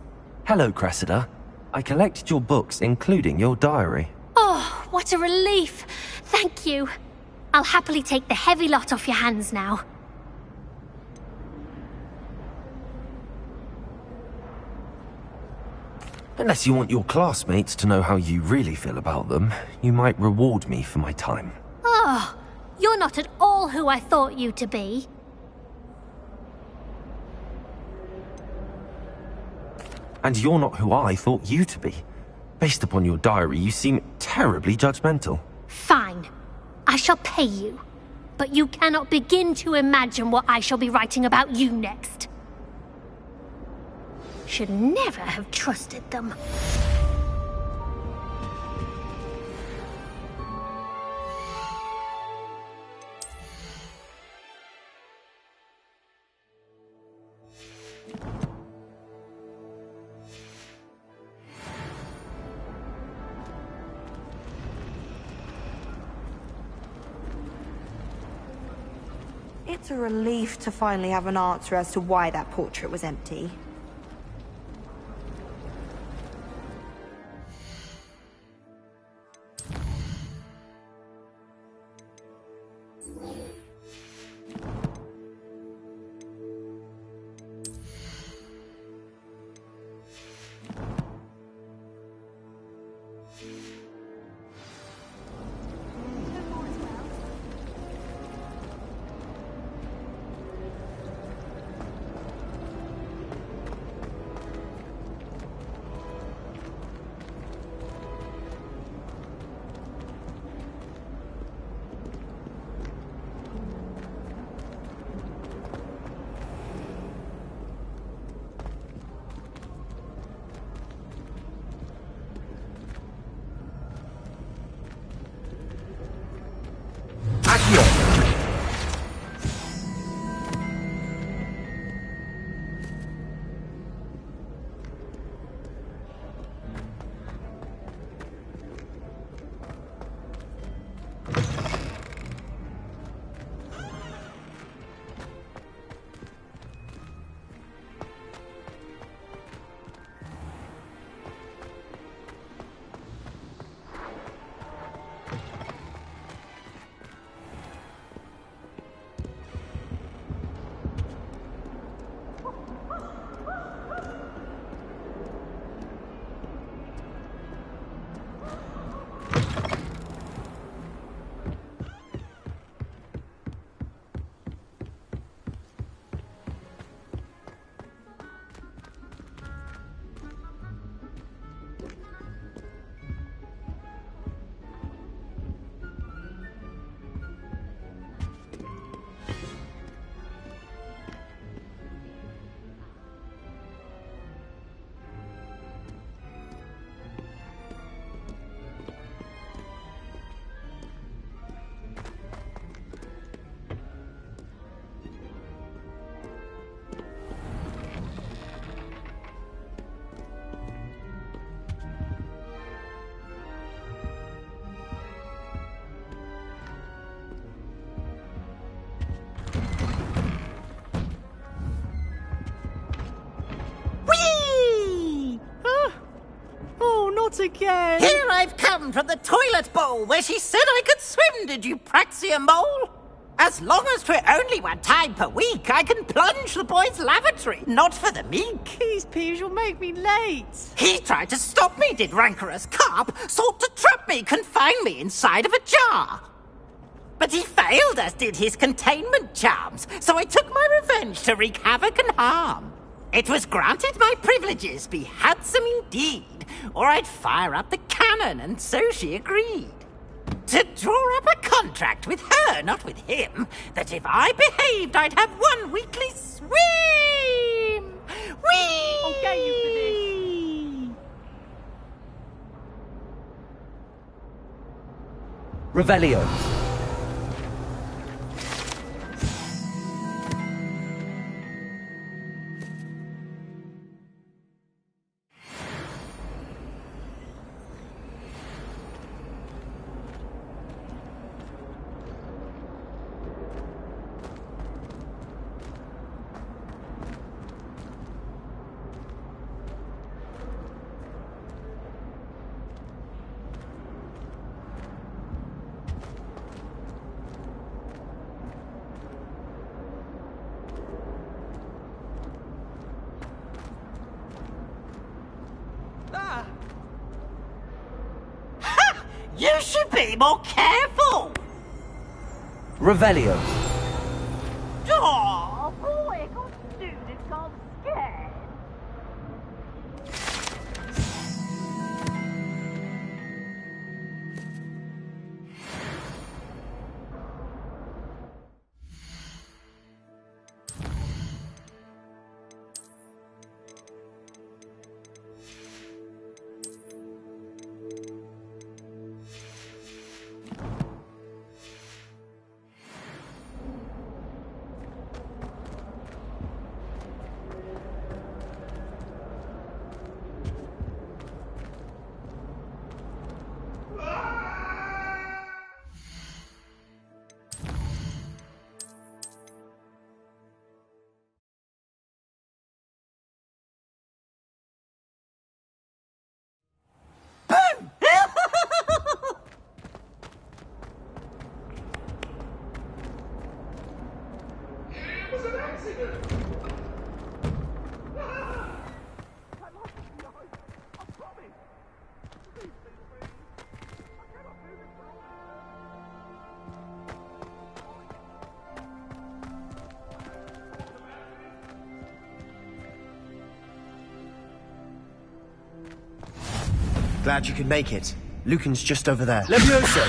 Hello, Cressida. I collected your books, including your diary. Oh, what a relief! Thank you. I'll happily take the heavy lot off your hands now. Unless you want your classmates to know how you really feel about them, you might reward me for my time. Oh, you're not at all all who I thought you to be. And you're not who I thought you to be. Based upon your diary, you seem terribly judgmental. Fine. I shall pay you. But you cannot begin to imagine what I shall be writing about you next. Should never have trusted them. It's a relief to finally have an answer as to why that portrait was empty. Again. Here I've come from the toilet bowl where she said I could swim, did you praxia mole? As long as 'twere only one time per week, I can plunge the boy's lavatory, not for the meek. Please, Peeves, you'll make me late. He tried to stop me, did rancorous carp, sought to trap me, confine me inside of a jar. But he failed, as did his containment charms, so I took my revenge to wreak havoc and harm. It was granted my privileges be handsome indeed, or I'd fire up the cannon, and so she agreed. To draw up a contract with her, not with him, that if I behaved, I'd have one weekly swim! Whee! I'll get you for this. Revelio. You should be more careful! Revelio. Oh, boy, got students got scared. Glad you could make it. Lucan's just over there. Levioso.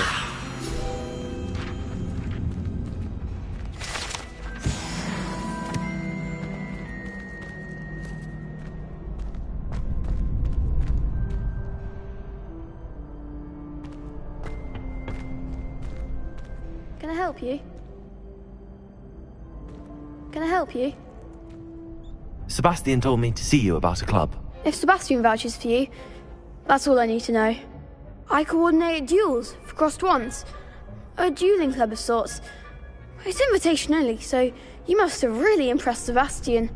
Can I help you? Can I help you? Sebastian told me to see you about a club. If Sebastian vouches for you, that's all I need to know. I coordinate duels for crossed wands. A dueling club of sorts. It's invitation only, so you must have really impressed Sebastian.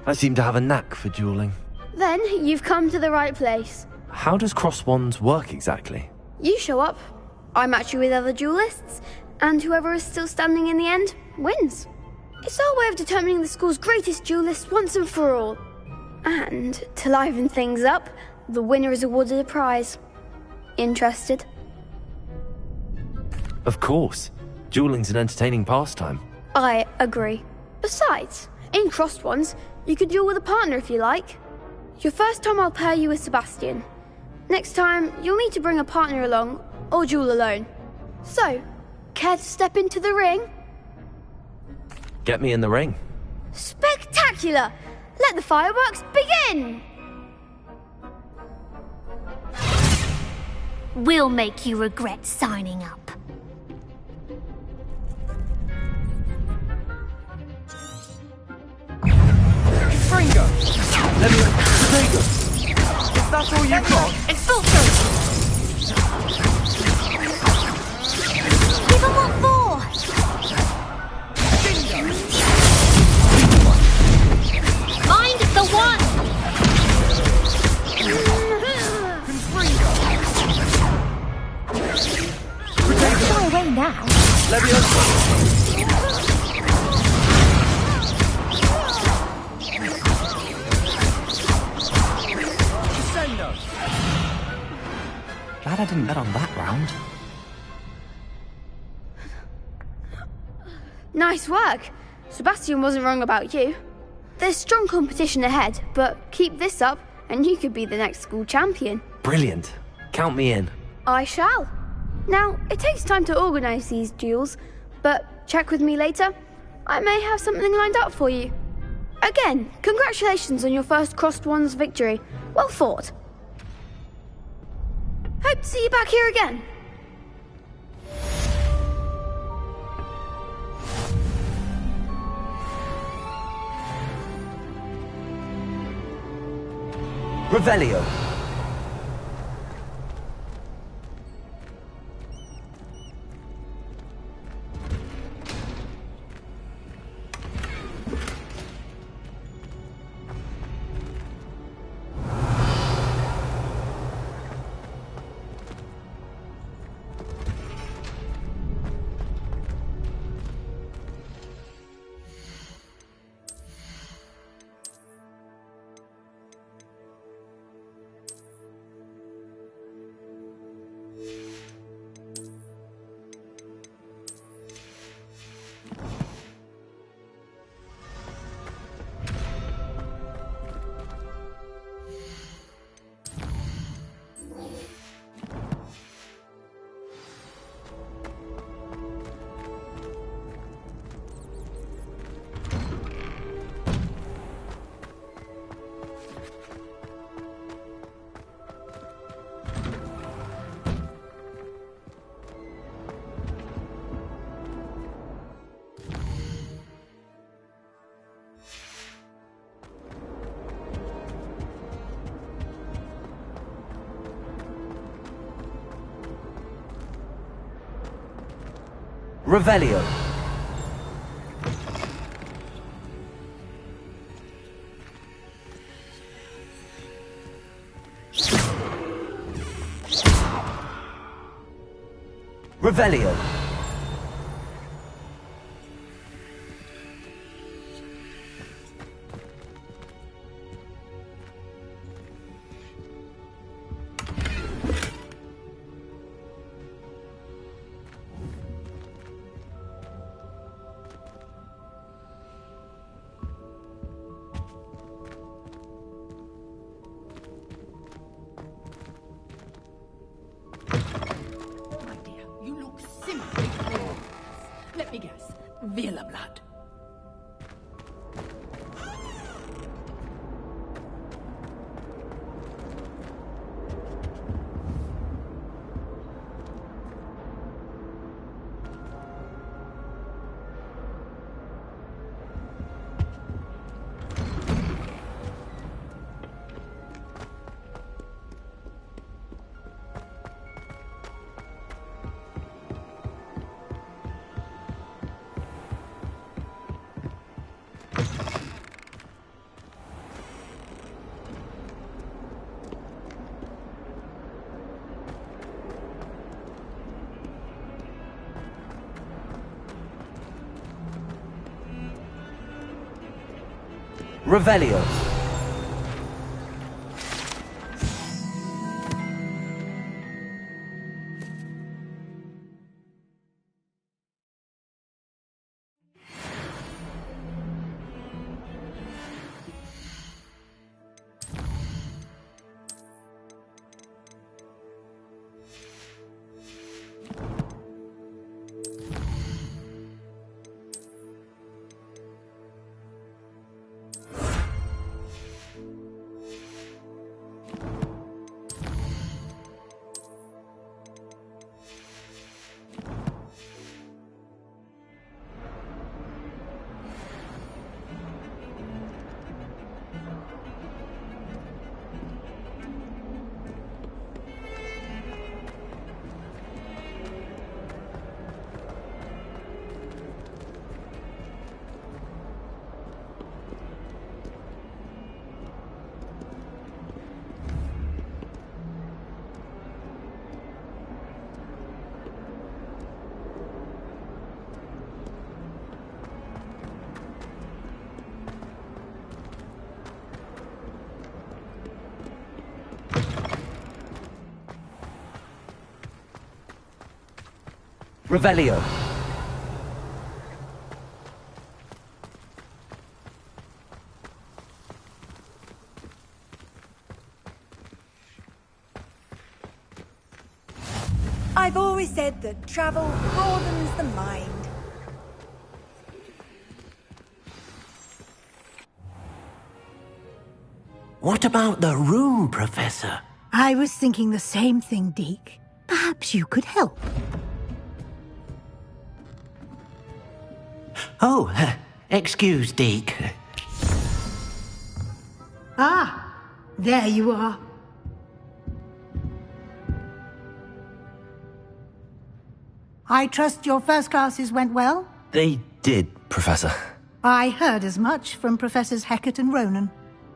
I seem to have a knack for dueling. Then you've come to the right place. How does cross wands work exactly? You show up, I match you with other duelists, and whoever is still standing in the end wins. It's our way of determining the school's greatest duelist once and for all. And to liven things up, the winner is awarded a prize. Interested? Of course. Dueling's an entertaining pastime. I agree. Besides, in crossed ones, you could duel with a partner if you like. Your first time I'll pair you with Sebastian. Next time, you'll need to bring a partner along, or duel alone. So, care to step into the ring? Get me in the ring. Spectacular! Let the fireworks begin! We'll make you regret signing up. Fringo. Levio. Is that all you've got? Expulso! Give 'em what for! Mind the one! Don't fly away now. Glad I didn't bet on that round. Nice work. Sebastian wasn't wrong about you. There's strong competition ahead, but keep this up and you could be the next school champion. Brilliant. Count me in. I shall. Now, it takes time to organise these duels, but check with me later. I may have something lined up for you. Again, congratulations on your first crossed wands victory. Well fought. Hope to see you back here again. Revelio. Revelio. Revelio. Let me guess. Vela blood. Revelio. Revelio. I've always said that travel broadens the mind. What about the room, Professor? I was thinking the same thing, Deke. Perhaps you could help. Oh, excuse, Deke. Ah, there you are. I trust your first classes went well? They did, Professor. I heard as much from Professors Hecat and Ronan.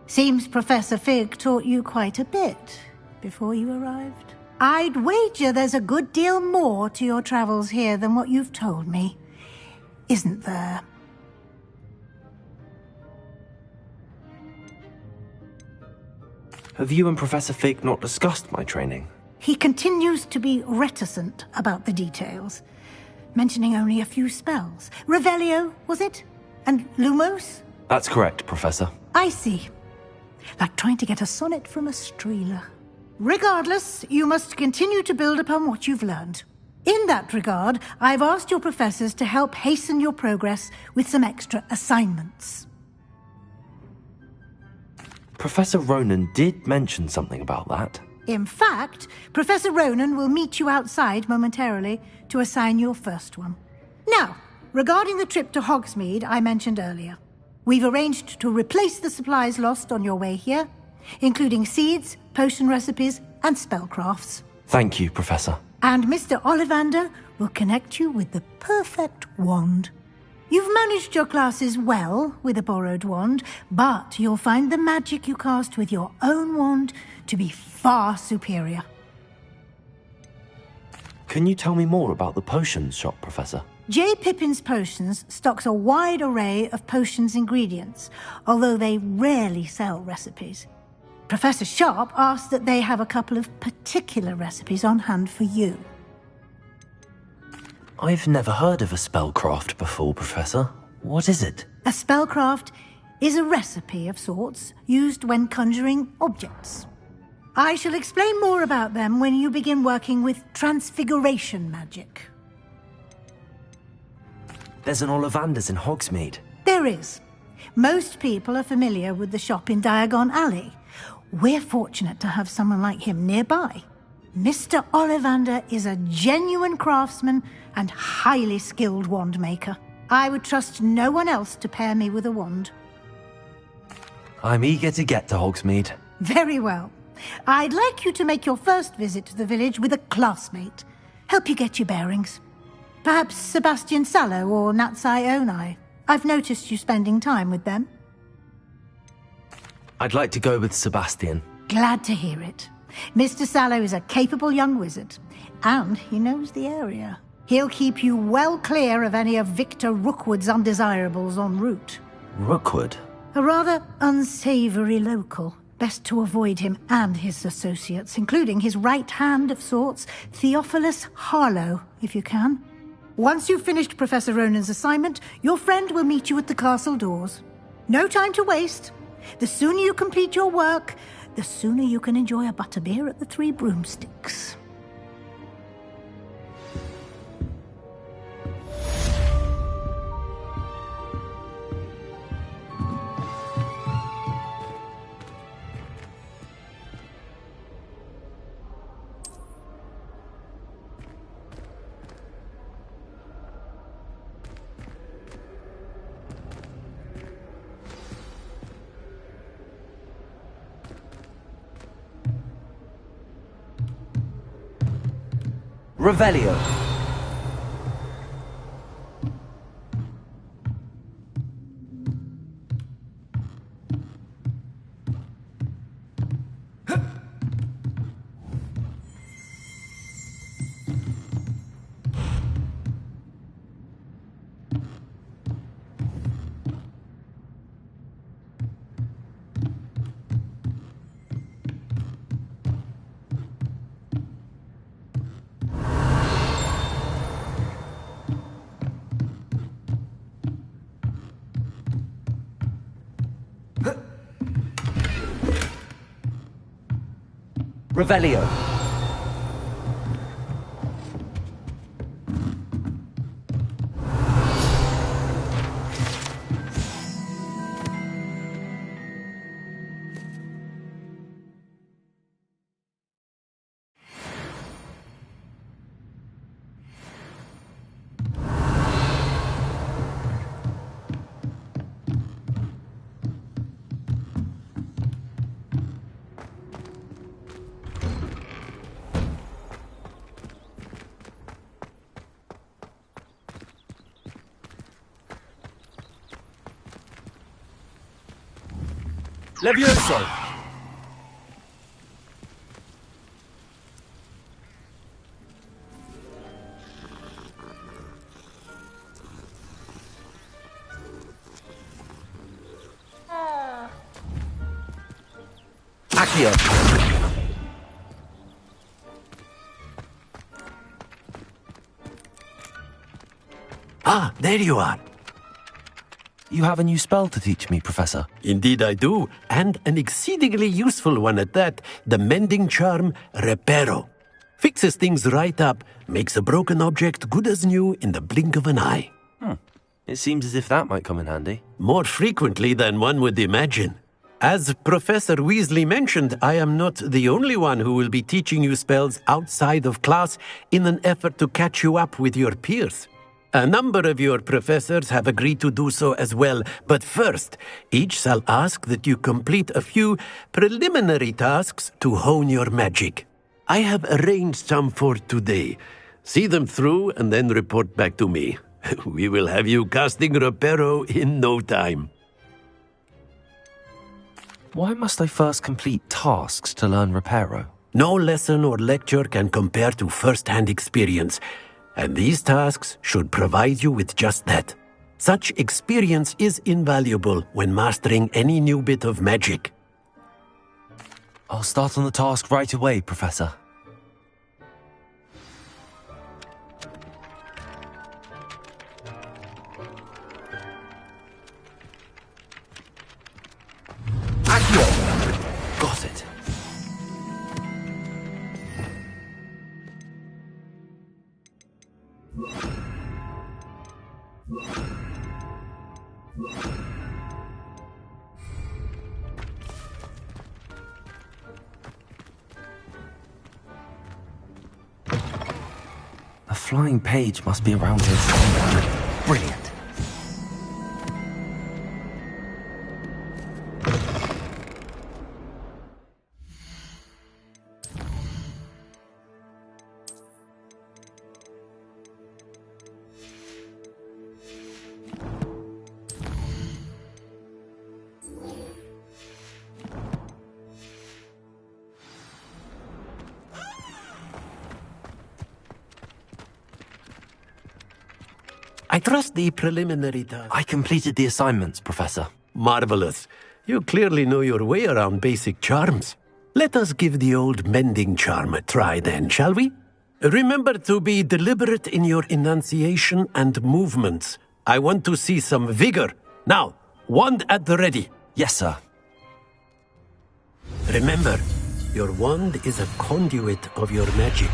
Seems Professor Fig taught you quite a bit before you arrived. I'd wager there's a good deal more to your travels here than what you've told me. Isn't there? Have you and Professor Fig not discussed my training? He continues to be reticent about the details, mentioning only a few spells. Revelio, was it? And Lumos? That's correct, Professor. I see. Like trying to get a sonnet from a streeler. Regardless, you must continue to build upon what you've learned. In that regard, I've asked your professors to help hasten your progress with some extra assignments. Professor Ronan did mention something about that. In fact, Professor Ronan will meet you outside momentarily to assign your first one. Now, regarding the trip to Hogsmeade I mentioned earlier, we've arranged to replace the supplies lost on your way here, including seeds, potion recipes, and spellcrafts. Thank you, Professor. And Mr. Ollivander will connect you with the perfect wand. You've managed your classes well with a borrowed wand, but you'll find the magic you cast with your own wand to be far superior. Can you tell me more about the potions shop, Professor? J. Pippin's Potions stocks a wide array of potions ingredients, although they rarely sell recipes. Professor Sharp asked that they have a couple of particular recipes on hand for you. I've never heard of a spellcraft before, Professor. What is it? A spellcraft is a recipe of sorts used when conjuring objects. I shall explain more about them when you begin working with transfiguration magic. There's an Ollivander's in Hogsmeade. There is. Most people are familiar with the shop in Diagon Alley. We're fortunate to have someone like him nearby. Mr. Ollivander is a genuine craftsman and highly skilled wand maker. I would trust no one else to pair me with a wand. I'm eager to get to Hogsmeade. Very well. I'd like you to make your first visit to the village with a classmate. Help you get your bearings. Perhaps Sebastian Sallow or Natsai Onai. I've noticed you spending time with them. I'd like to go with Sebastian. Glad to hear it. Mr. Sallow is a capable young wizard, and he knows the area. He'll keep you well clear of any of Victor Rookwood's undesirables en route. Rookwood? A rather unsavory local. Best to avoid him and his associates, including his right hand of sorts, Theophilus Harlow, if you can. Once you've finished Professor Ronan's assignment, your friend will meet you at the castle doors. No time to waste. The sooner you complete your work, the sooner you can enjoy a butterbeer at the Three Broomsticks. Revelio. Revelio. Levioso! Accio! Ah, there you are. You have a new spell to teach me, Professor. Indeed I do, and an exceedingly useful one at that, the mending charm Reparo. Fixes things right up, makes a broken object good as new in the blink of an eye. It seems as if that might come in handy. More frequently than one would imagine. As Professor Weasley mentioned, I am not the only one who will be teaching you spells outside of class in an effort to catch you up with your peers. A number of your professors have agreed to do so as well, but first, each shall ask that you complete a few preliminary tasks to hone your magic. I have arranged some for today. See them through and then report back to me. We will have you casting Reparo in no time. Why must I first complete tasks to learn Reparo? No lesson or lecture can compare to first-hand experience, and these tasks should provide you with just that. Such experience is invaluable when mastering any new bit of magic. I'll start on the task right away, Professor. Got it. A flying page must be around here somewhere. Brilliant. I trust the preliminary task. I completed the assignments, Professor. Marvelous. You clearly know your way around basic charms. Let us give the old mending charm a try then, shall we? Remember to be deliberate in your enunciation and movements. I want to see some vigor. Now, wand at the ready. Yes, sir. Remember, your wand is a conduit of your magic.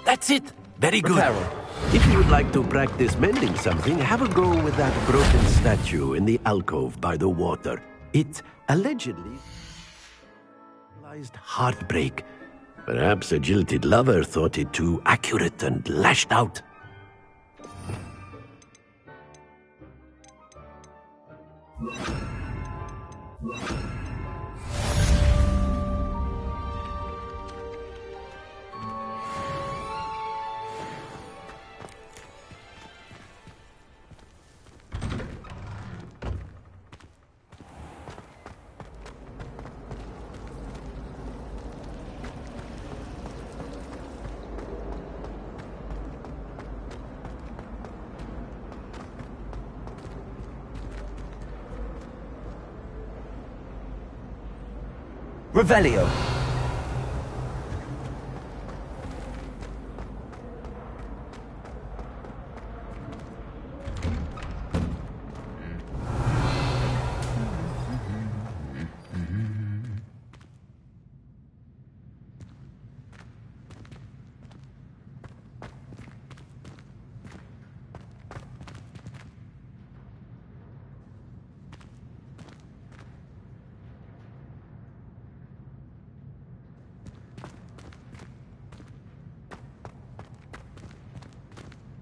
That's it. Very good. If you would like to practice mending something, have a go with that broken statue in the alcove by the water. It allegedly symbolized heartbreak. Perhaps a jilted lover thought it too accurate and lashed out. Revelio.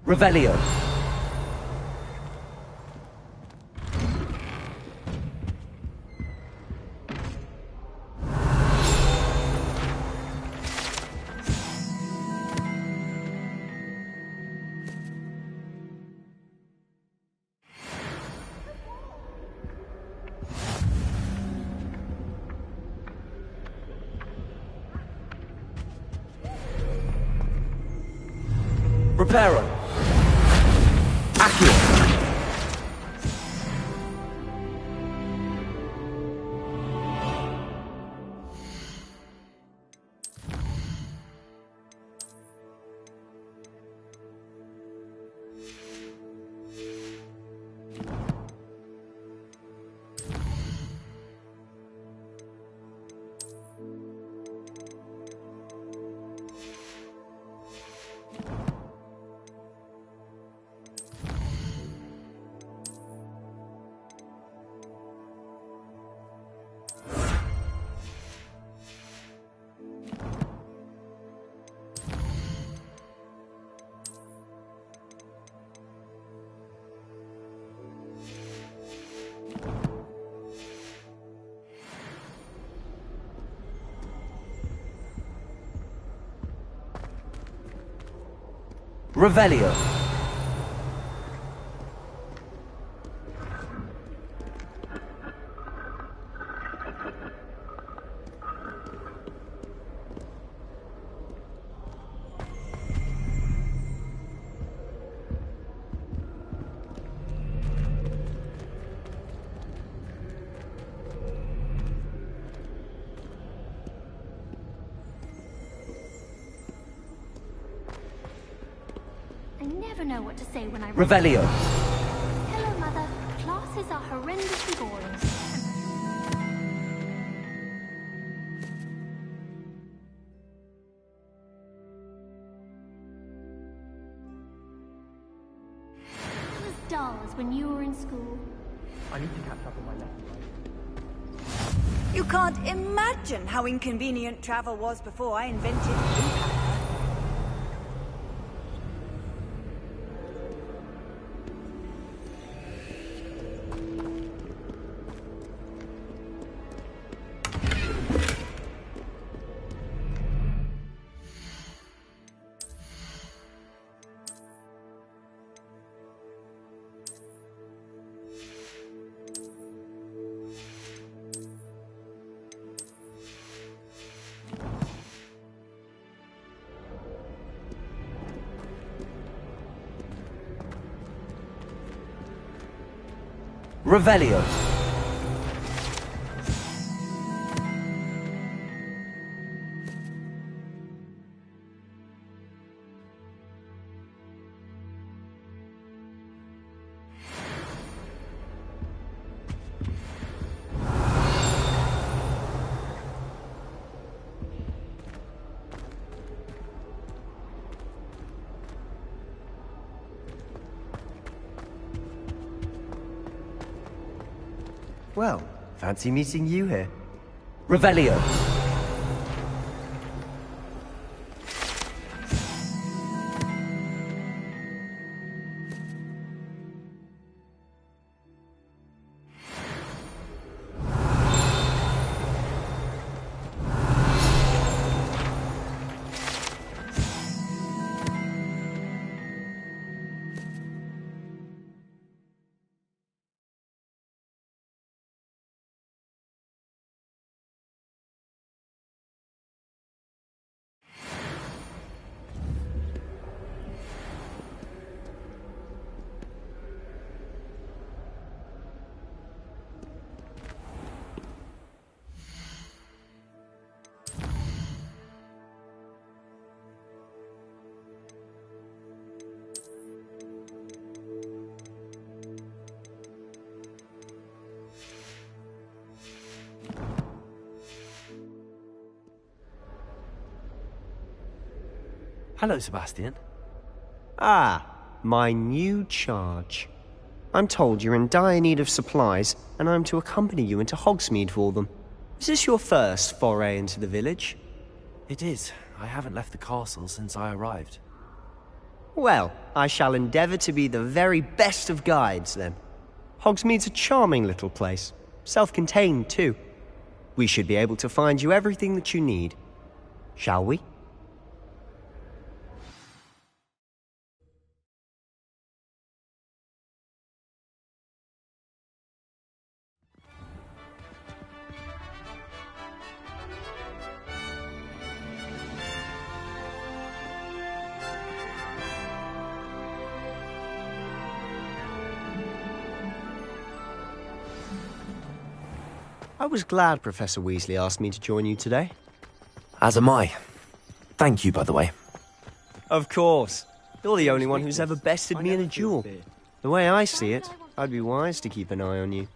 Revelio. Reparo. Accio. Revelio. I never know what to say when I Revelio. Hello, Mother. Classes are horrendously boring. It was dull as when you were in school. I need to catch up on my lessons. You can't imagine how inconvenient travel was before I invented blue. Revelio. Well, fancy meeting you here. Revelio. Hello, Sebastian. Ah, my new charge. I'm told you're in dire need of supplies, and I'm to accompany you into Hogsmeade for them. Is this your first foray into the village? It is. I haven't left the castle since I arrived. Well, I shall endeavour to be the very best of guides, then. Hogsmeade's a charming little place. Self-contained, too. We should be able to find you everything that you need. Shall we? I was glad Professor Weasley asked me to join you today. As am I. Thank you, by the way. Of course. You're the only one who's ever bested me in a duel. The way I see it, I'd be wise to keep an eye on you.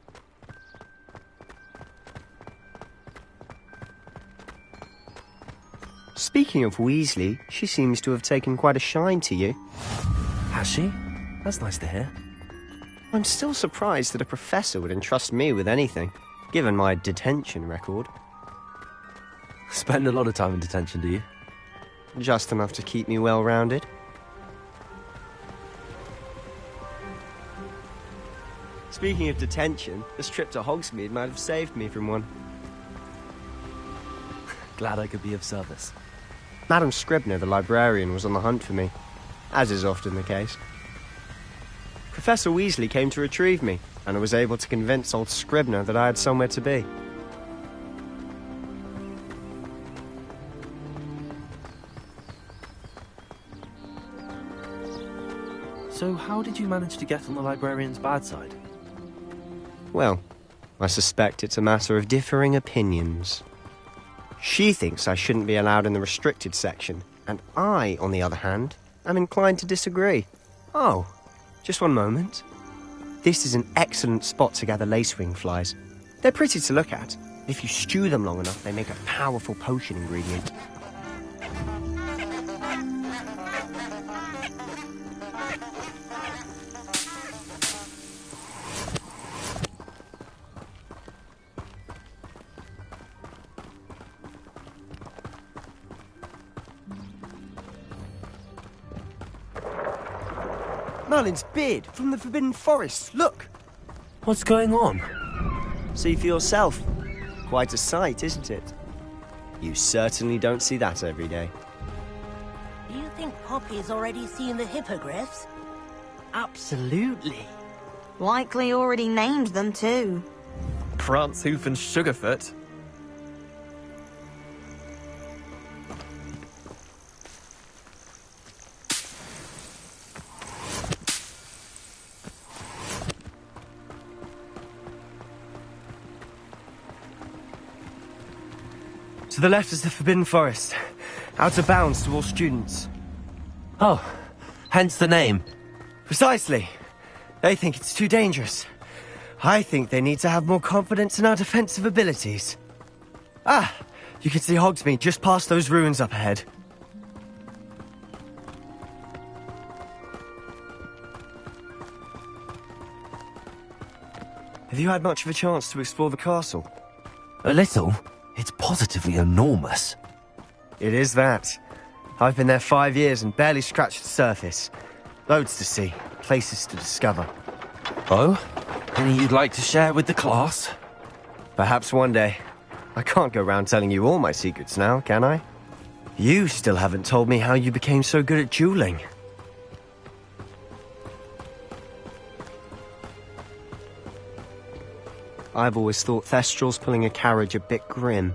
Speaking of Weasley, she seems to have taken quite a shine to you. Has she? That's nice to hear. I'm still surprised that a professor would entrust me with anything, given my detention record. Spend a lot of time in detention, do you? Just enough to keep me well-rounded. Speaking of detention, this trip to Hogsmeade might have saved me from one. Glad I could be of service. Madam Scribner, the librarian, was on the hunt for me. as is often the case. Professor Weasley came to retrieve me, and I was able to convince old Scribner that I had somewhere to be. So how did you manage to get on the librarian's bad side? Well, I suspect it's a matter of differing opinions. She thinks I shouldn't be allowed in the restricted section, and I, on the other hand, am inclined to disagree. Oh, just one moment. This is an excellent spot to gather lacewing flies. They're pretty to look at. If you stew them long enough, they make a powerful potion ingredient. Merlin's beard from the Forbidden Forest, look! What's going on? See for yourself. Quite a sight, isn't it? You certainly don't see that every day. Do you think Poppy's already seen the hippogriffs? Absolutely. Likely already named them too. Prance, Hoof and Sugarfoot. To the left is the Forbidden Forest. Out of bounds to all students. Oh, hence the name. Precisely. They think it's too dangerous. I think they need to have more confidence in our defensive abilities. Ah, you can see Hogsmeade just past those ruins up ahead. Have you had much of a chance to explore the castle? A little. It's positively enormous. It is that. I've been there 5 years and barely scratched the surface. Loads to see, places to discover. Oh? Any you'd like to share with the class? Perhaps one day. I can't go round telling you all my secrets now, can I? You still haven't told me how you became so good at dueling. I've always thought Thestrals pulling a carriage a bit grim.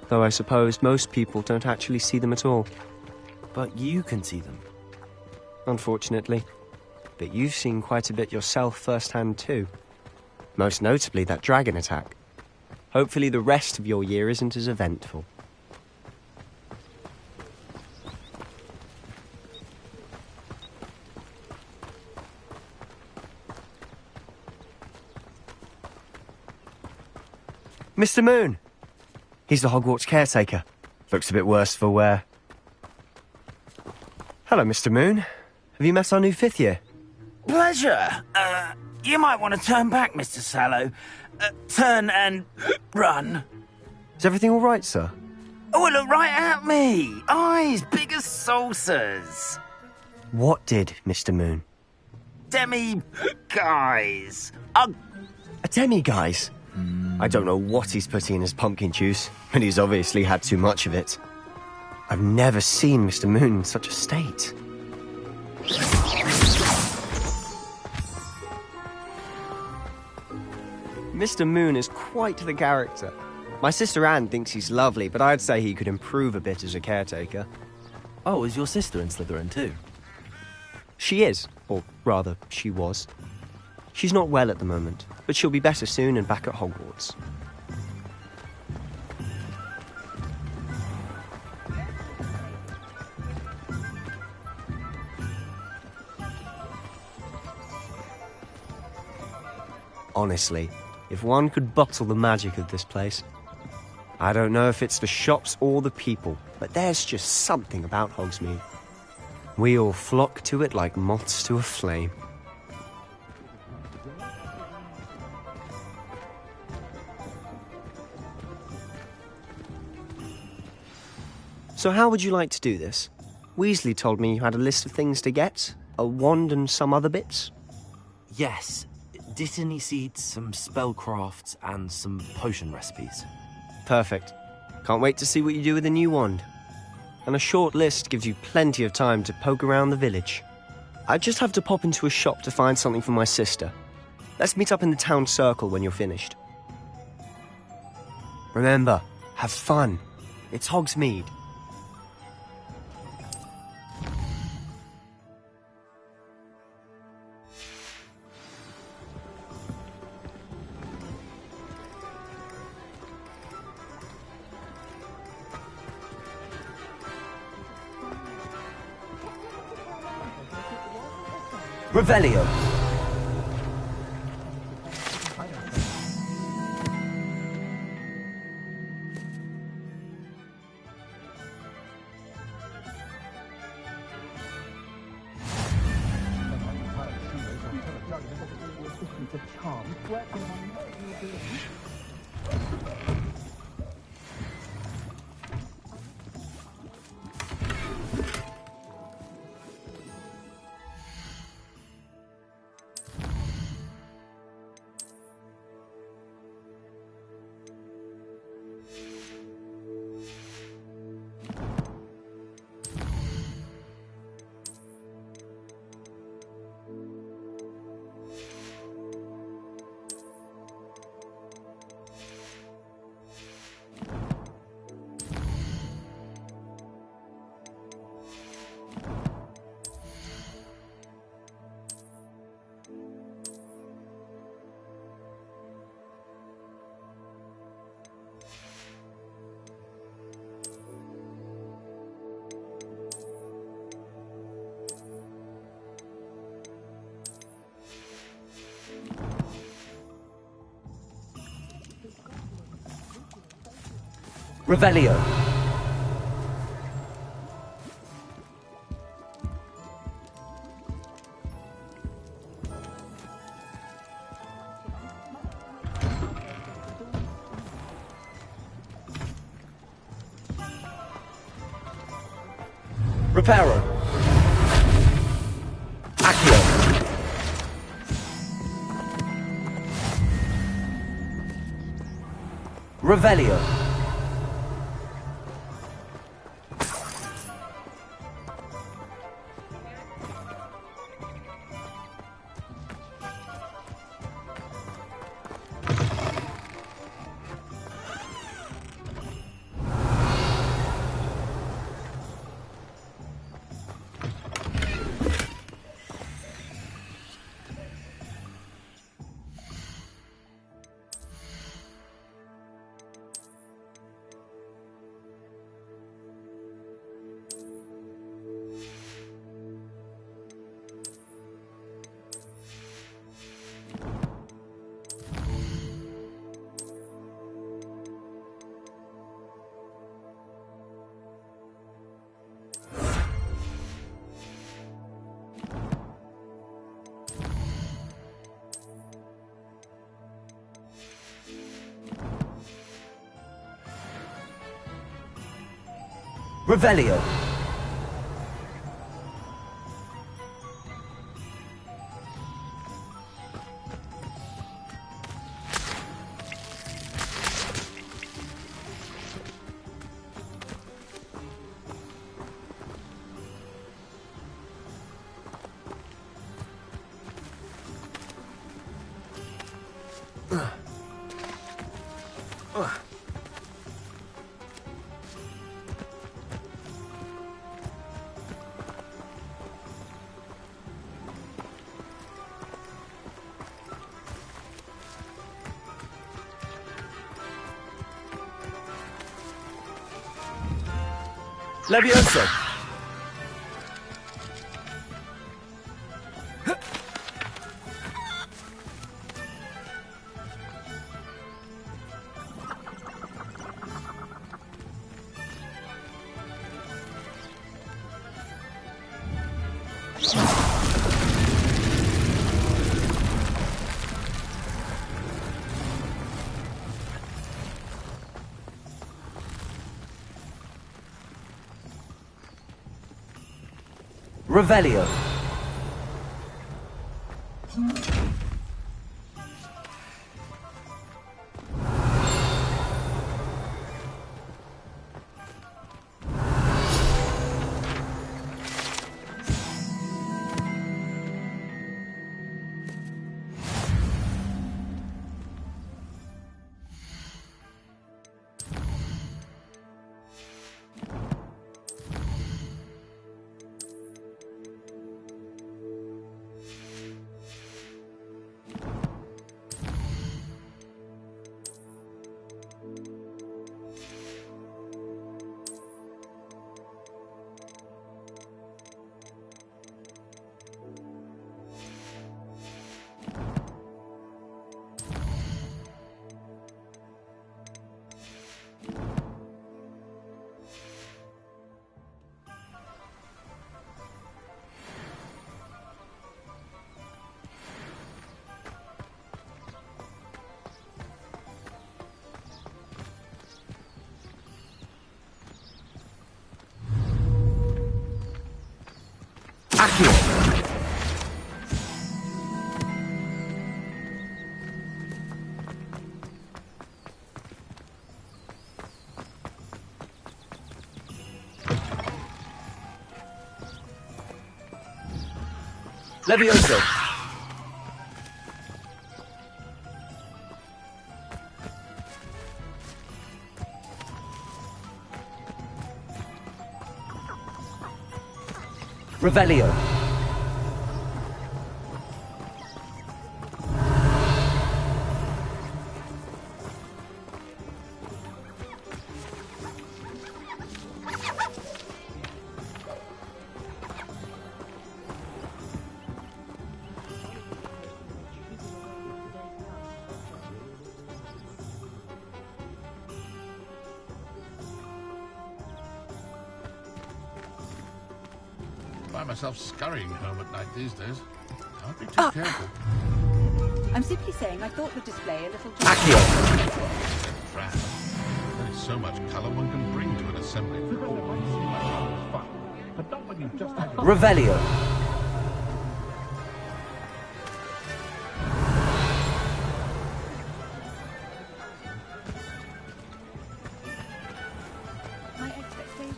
Though I suppose most people don't actually see them at all. But you can see them. Unfortunately. But you've seen quite a bit yourself firsthand too. Most notably that dragon attack. Hopefully the rest of your year isn't as eventful. Mr. Moon! He's the Hogwarts caretaker. Looks a bit worse for wear. Hello, Mr. Moon. Have you met our new 5th year? Pleasure. You might want to turn back, Mr. Sallow. Turn and run. Is everything all right, sir? Oh, look right at me. Eyes big as saucers. What did, Mr. Moon? Demi-guys. A demi-guys? I don't know what he's putting in his pumpkin juice, but he's obviously had too much of it. I've never seen Mr. Moon in such a state. Mr. Moon is quite the character. My sister Anne thinks he's lovely, but I'd say he could improve a bit as a caretaker. Oh, is your sister in Slytherin too? She is, or rather, she was. She's not well at the moment, but she'll be better soon and back at Hogwarts. Honestly, if one could bottle the magic of this place. I don't know if it's the shops or the people, but there's just something about Hogsmeade. We all flock to it like moths to a flame. So how would you like to do this? Weasley told me you had a list of things to get, a wand and some other bits. Yes. Dittany seeds, some spellcrafts, and some potion recipes. Perfect. Can't wait to see what you do with the new wand. and a short list gives you plenty of time to poke around the village. I just have to pop into a shop to find something for my sister. Let's meet up in the town circle when you're finished. Remember, have fun. It's Hogsmeade. Revelio. Revelio. Reparo. Accio. Revelio. Revelio. Levioso! Revelio. Accio. Levioso. Revelio. Find myself scurrying home at night these days. I'll be too careful. I'm simply saying I thought the display a little too... Accio. Crap. There's so much colour one can bring to an assembly. Fun. But not when you've just had your... Revelio. My expectations...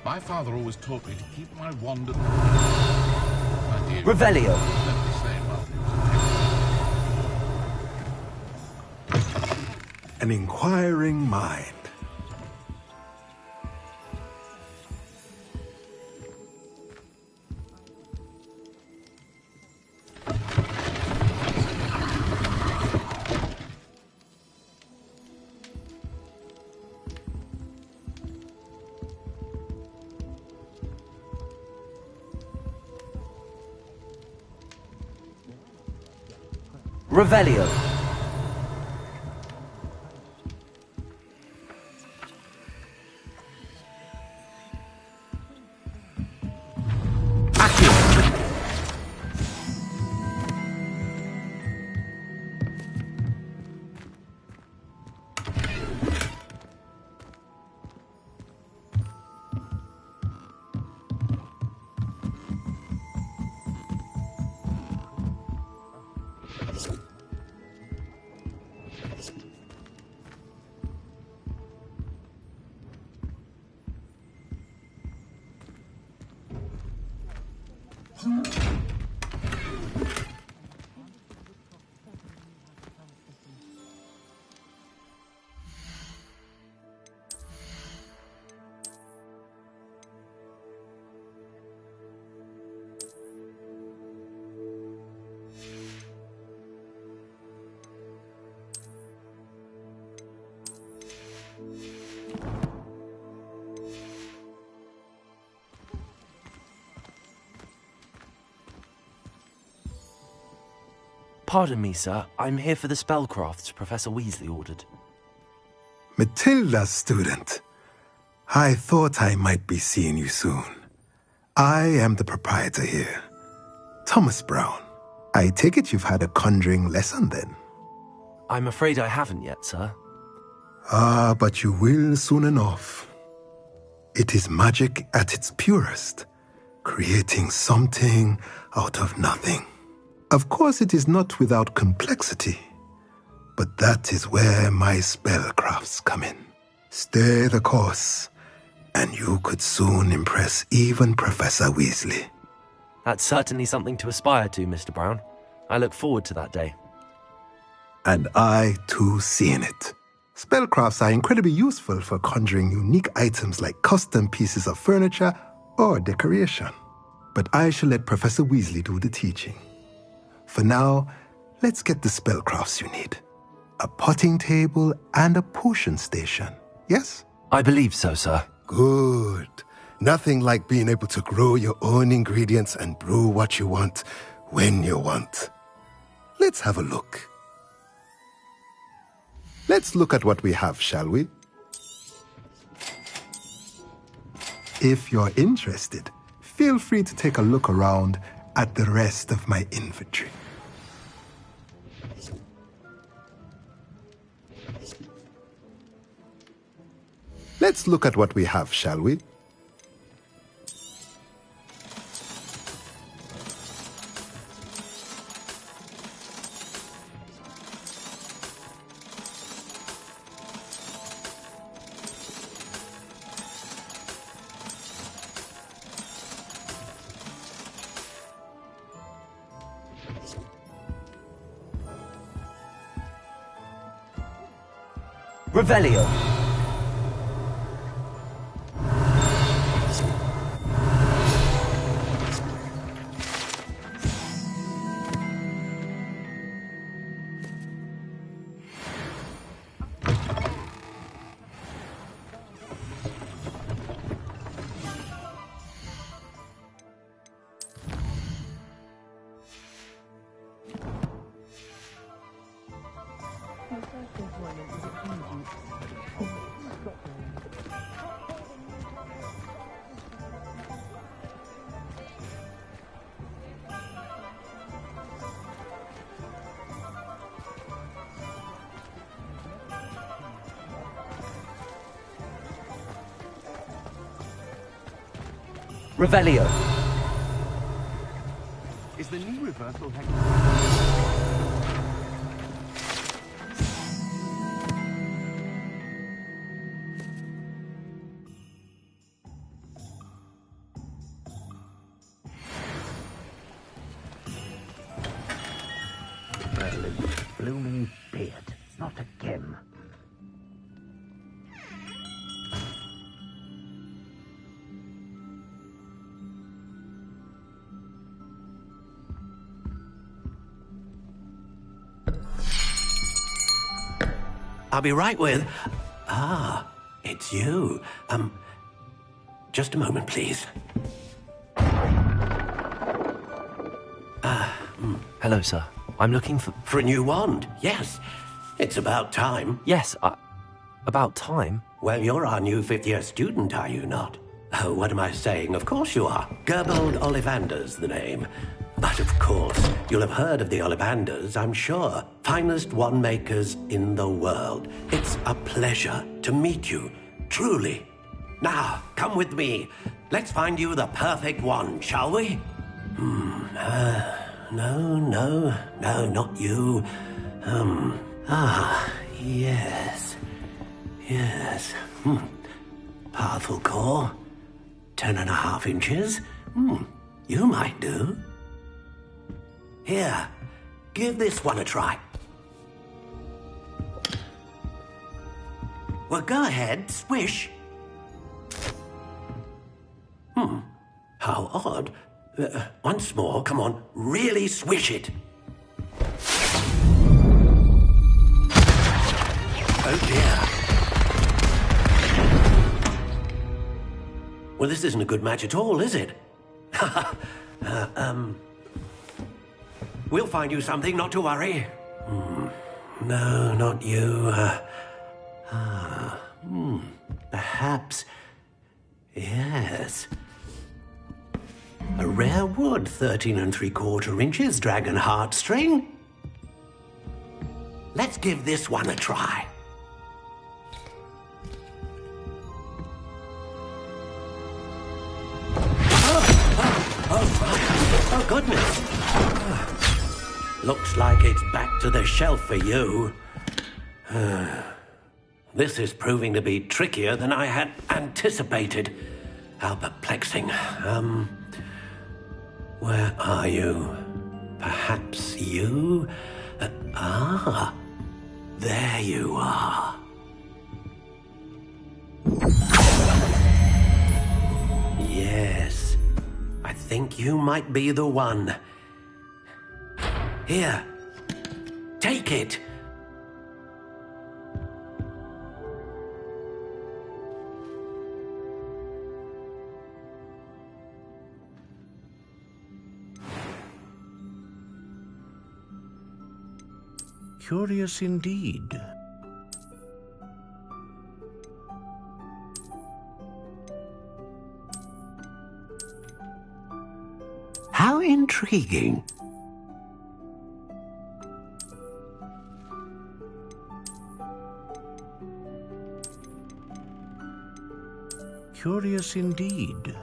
My father always taught me to keep my wand at the... My dear, Revelio. it's never the same after he was a kid. An inquiring mind. Revelio. Accio. Pardon me, sir. I'm here for the spellcrafts Professor Weasley ordered. Matilda's student. I thought I might be seeing you soon. I am the proprietor here, Thomas Brown. I take it you've had a conjuring lesson then? I'm afraid I haven't yet, sir. Ah, but you will soon enough. It is magic at its purest, creating something out of nothing. Of course, it is not without complexity, but that is where my spellcrafts come in. Stay the course, and you could soon impress even Professor Weasley. That's certainly something to aspire to, Mr. Brown. I look forward to that day. And I, too, see in it. Spellcrafts are incredibly useful for conjuring unique items like custom pieces of furniture or decoration. But I shall let Professor Weasley do the teaching. For now, let's get the spellcrafts you need. A potting table and a potion station, yes? I believe so, sir. Good. Nothing like being able to grow your own ingredients and brew what you want, when you want. Let's have a look. Let's look at what we have, shall we? If you're interested, feel free to take a look around at the rest of my infantry. Let's look at what we have, shall we? Revelio. Revelio. Is the new reversal blooming beard. Not again. I'll be right with... Ah, it's you. Just a moment, please. Hello, sir. I'm looking for... For a new wand, yes. It's about time. Yes, about time? Well, you're our new fifth-year student, are you not? Oh, what am I saying? Of course you are. Gerbold Ollivander's the name. But of course, you'll have heard of the Ollivanders, I'm sure. Finest wand makers in the world. It's a pleasure to meet you, truly. Now, come with me. Let's find you the perfect wand, shall we? No, not you. Yes. Powerful core. 10.5 inches. You might do. Here, give this one a try. Well, go ahead, swish. How odd. Once more, come on, really swish it. Oh dear. Well, this isn't a good match at all, is it? We'll find you something, not to worry. No, not you. Perhaps. Yes. A rare wood, 13 3/4 inches, dragon heartstring. Let's give this one a try. Oh, goodness. Looks like it's back to the shelf for you. This is proving to be trickier than I had anticipated. How perplexing. Where are you? Perhaps you? There you are. Yes, I think you might be the one. Here, take it. Curious indeed. How interesting. intriguing. Curious indeed.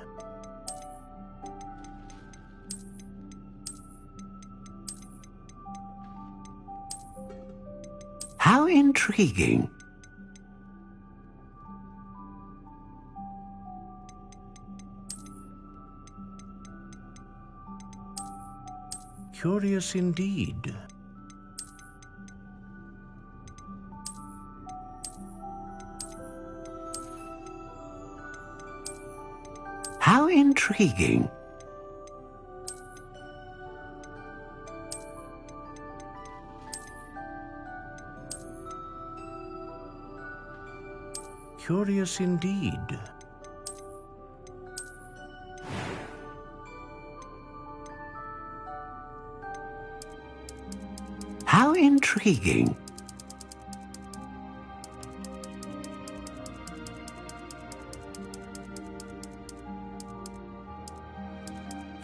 How intriguing. Curious indeed. How intriguing. Curious indeed. How intriguing.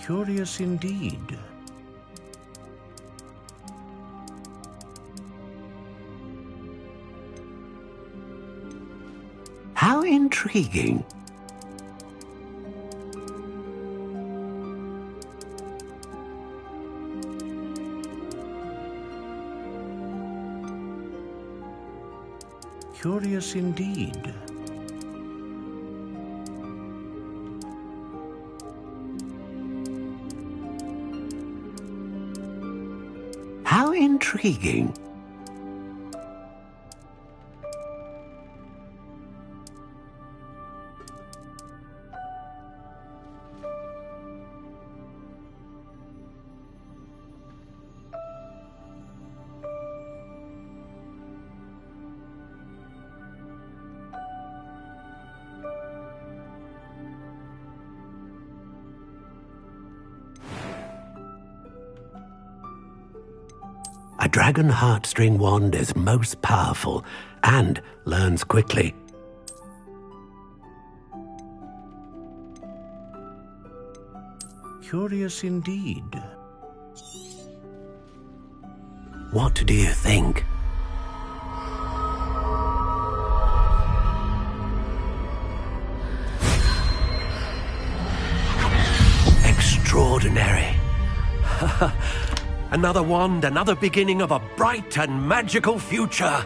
Curious indeed. How intriguing. Curious indeed. How intriguing. A dragon heartstring wand is most powerful and learns quickly. Curious indeed. What do you think? Extraordinary. Another wand, another beginning of a bright and magical future.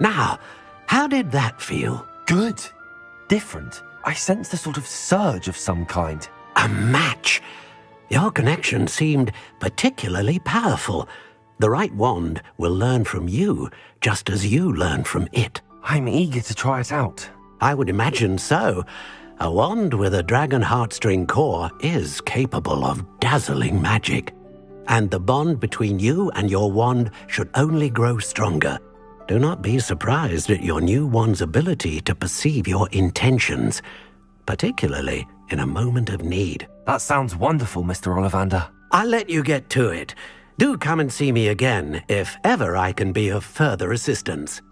Now, how did that feel? Good. Different. I sensed a sort of surge of some kind. A match. Your connection seemed particularly powerful. The right wand will learn from you, just as you learn from it. I'm eager to try it out. I would imagine so. A wand with a dragon heartstring core is capable of dazzling magic. And the bond between you and your wand should only grow stronger. Do not be surprised at your new wand's ability to perceive your intentions, particularly in a moment of need. That sounds wonderful, Mr. Ollivander. I'll let you get to it. Do come and see me again if ever I can be of further assistance.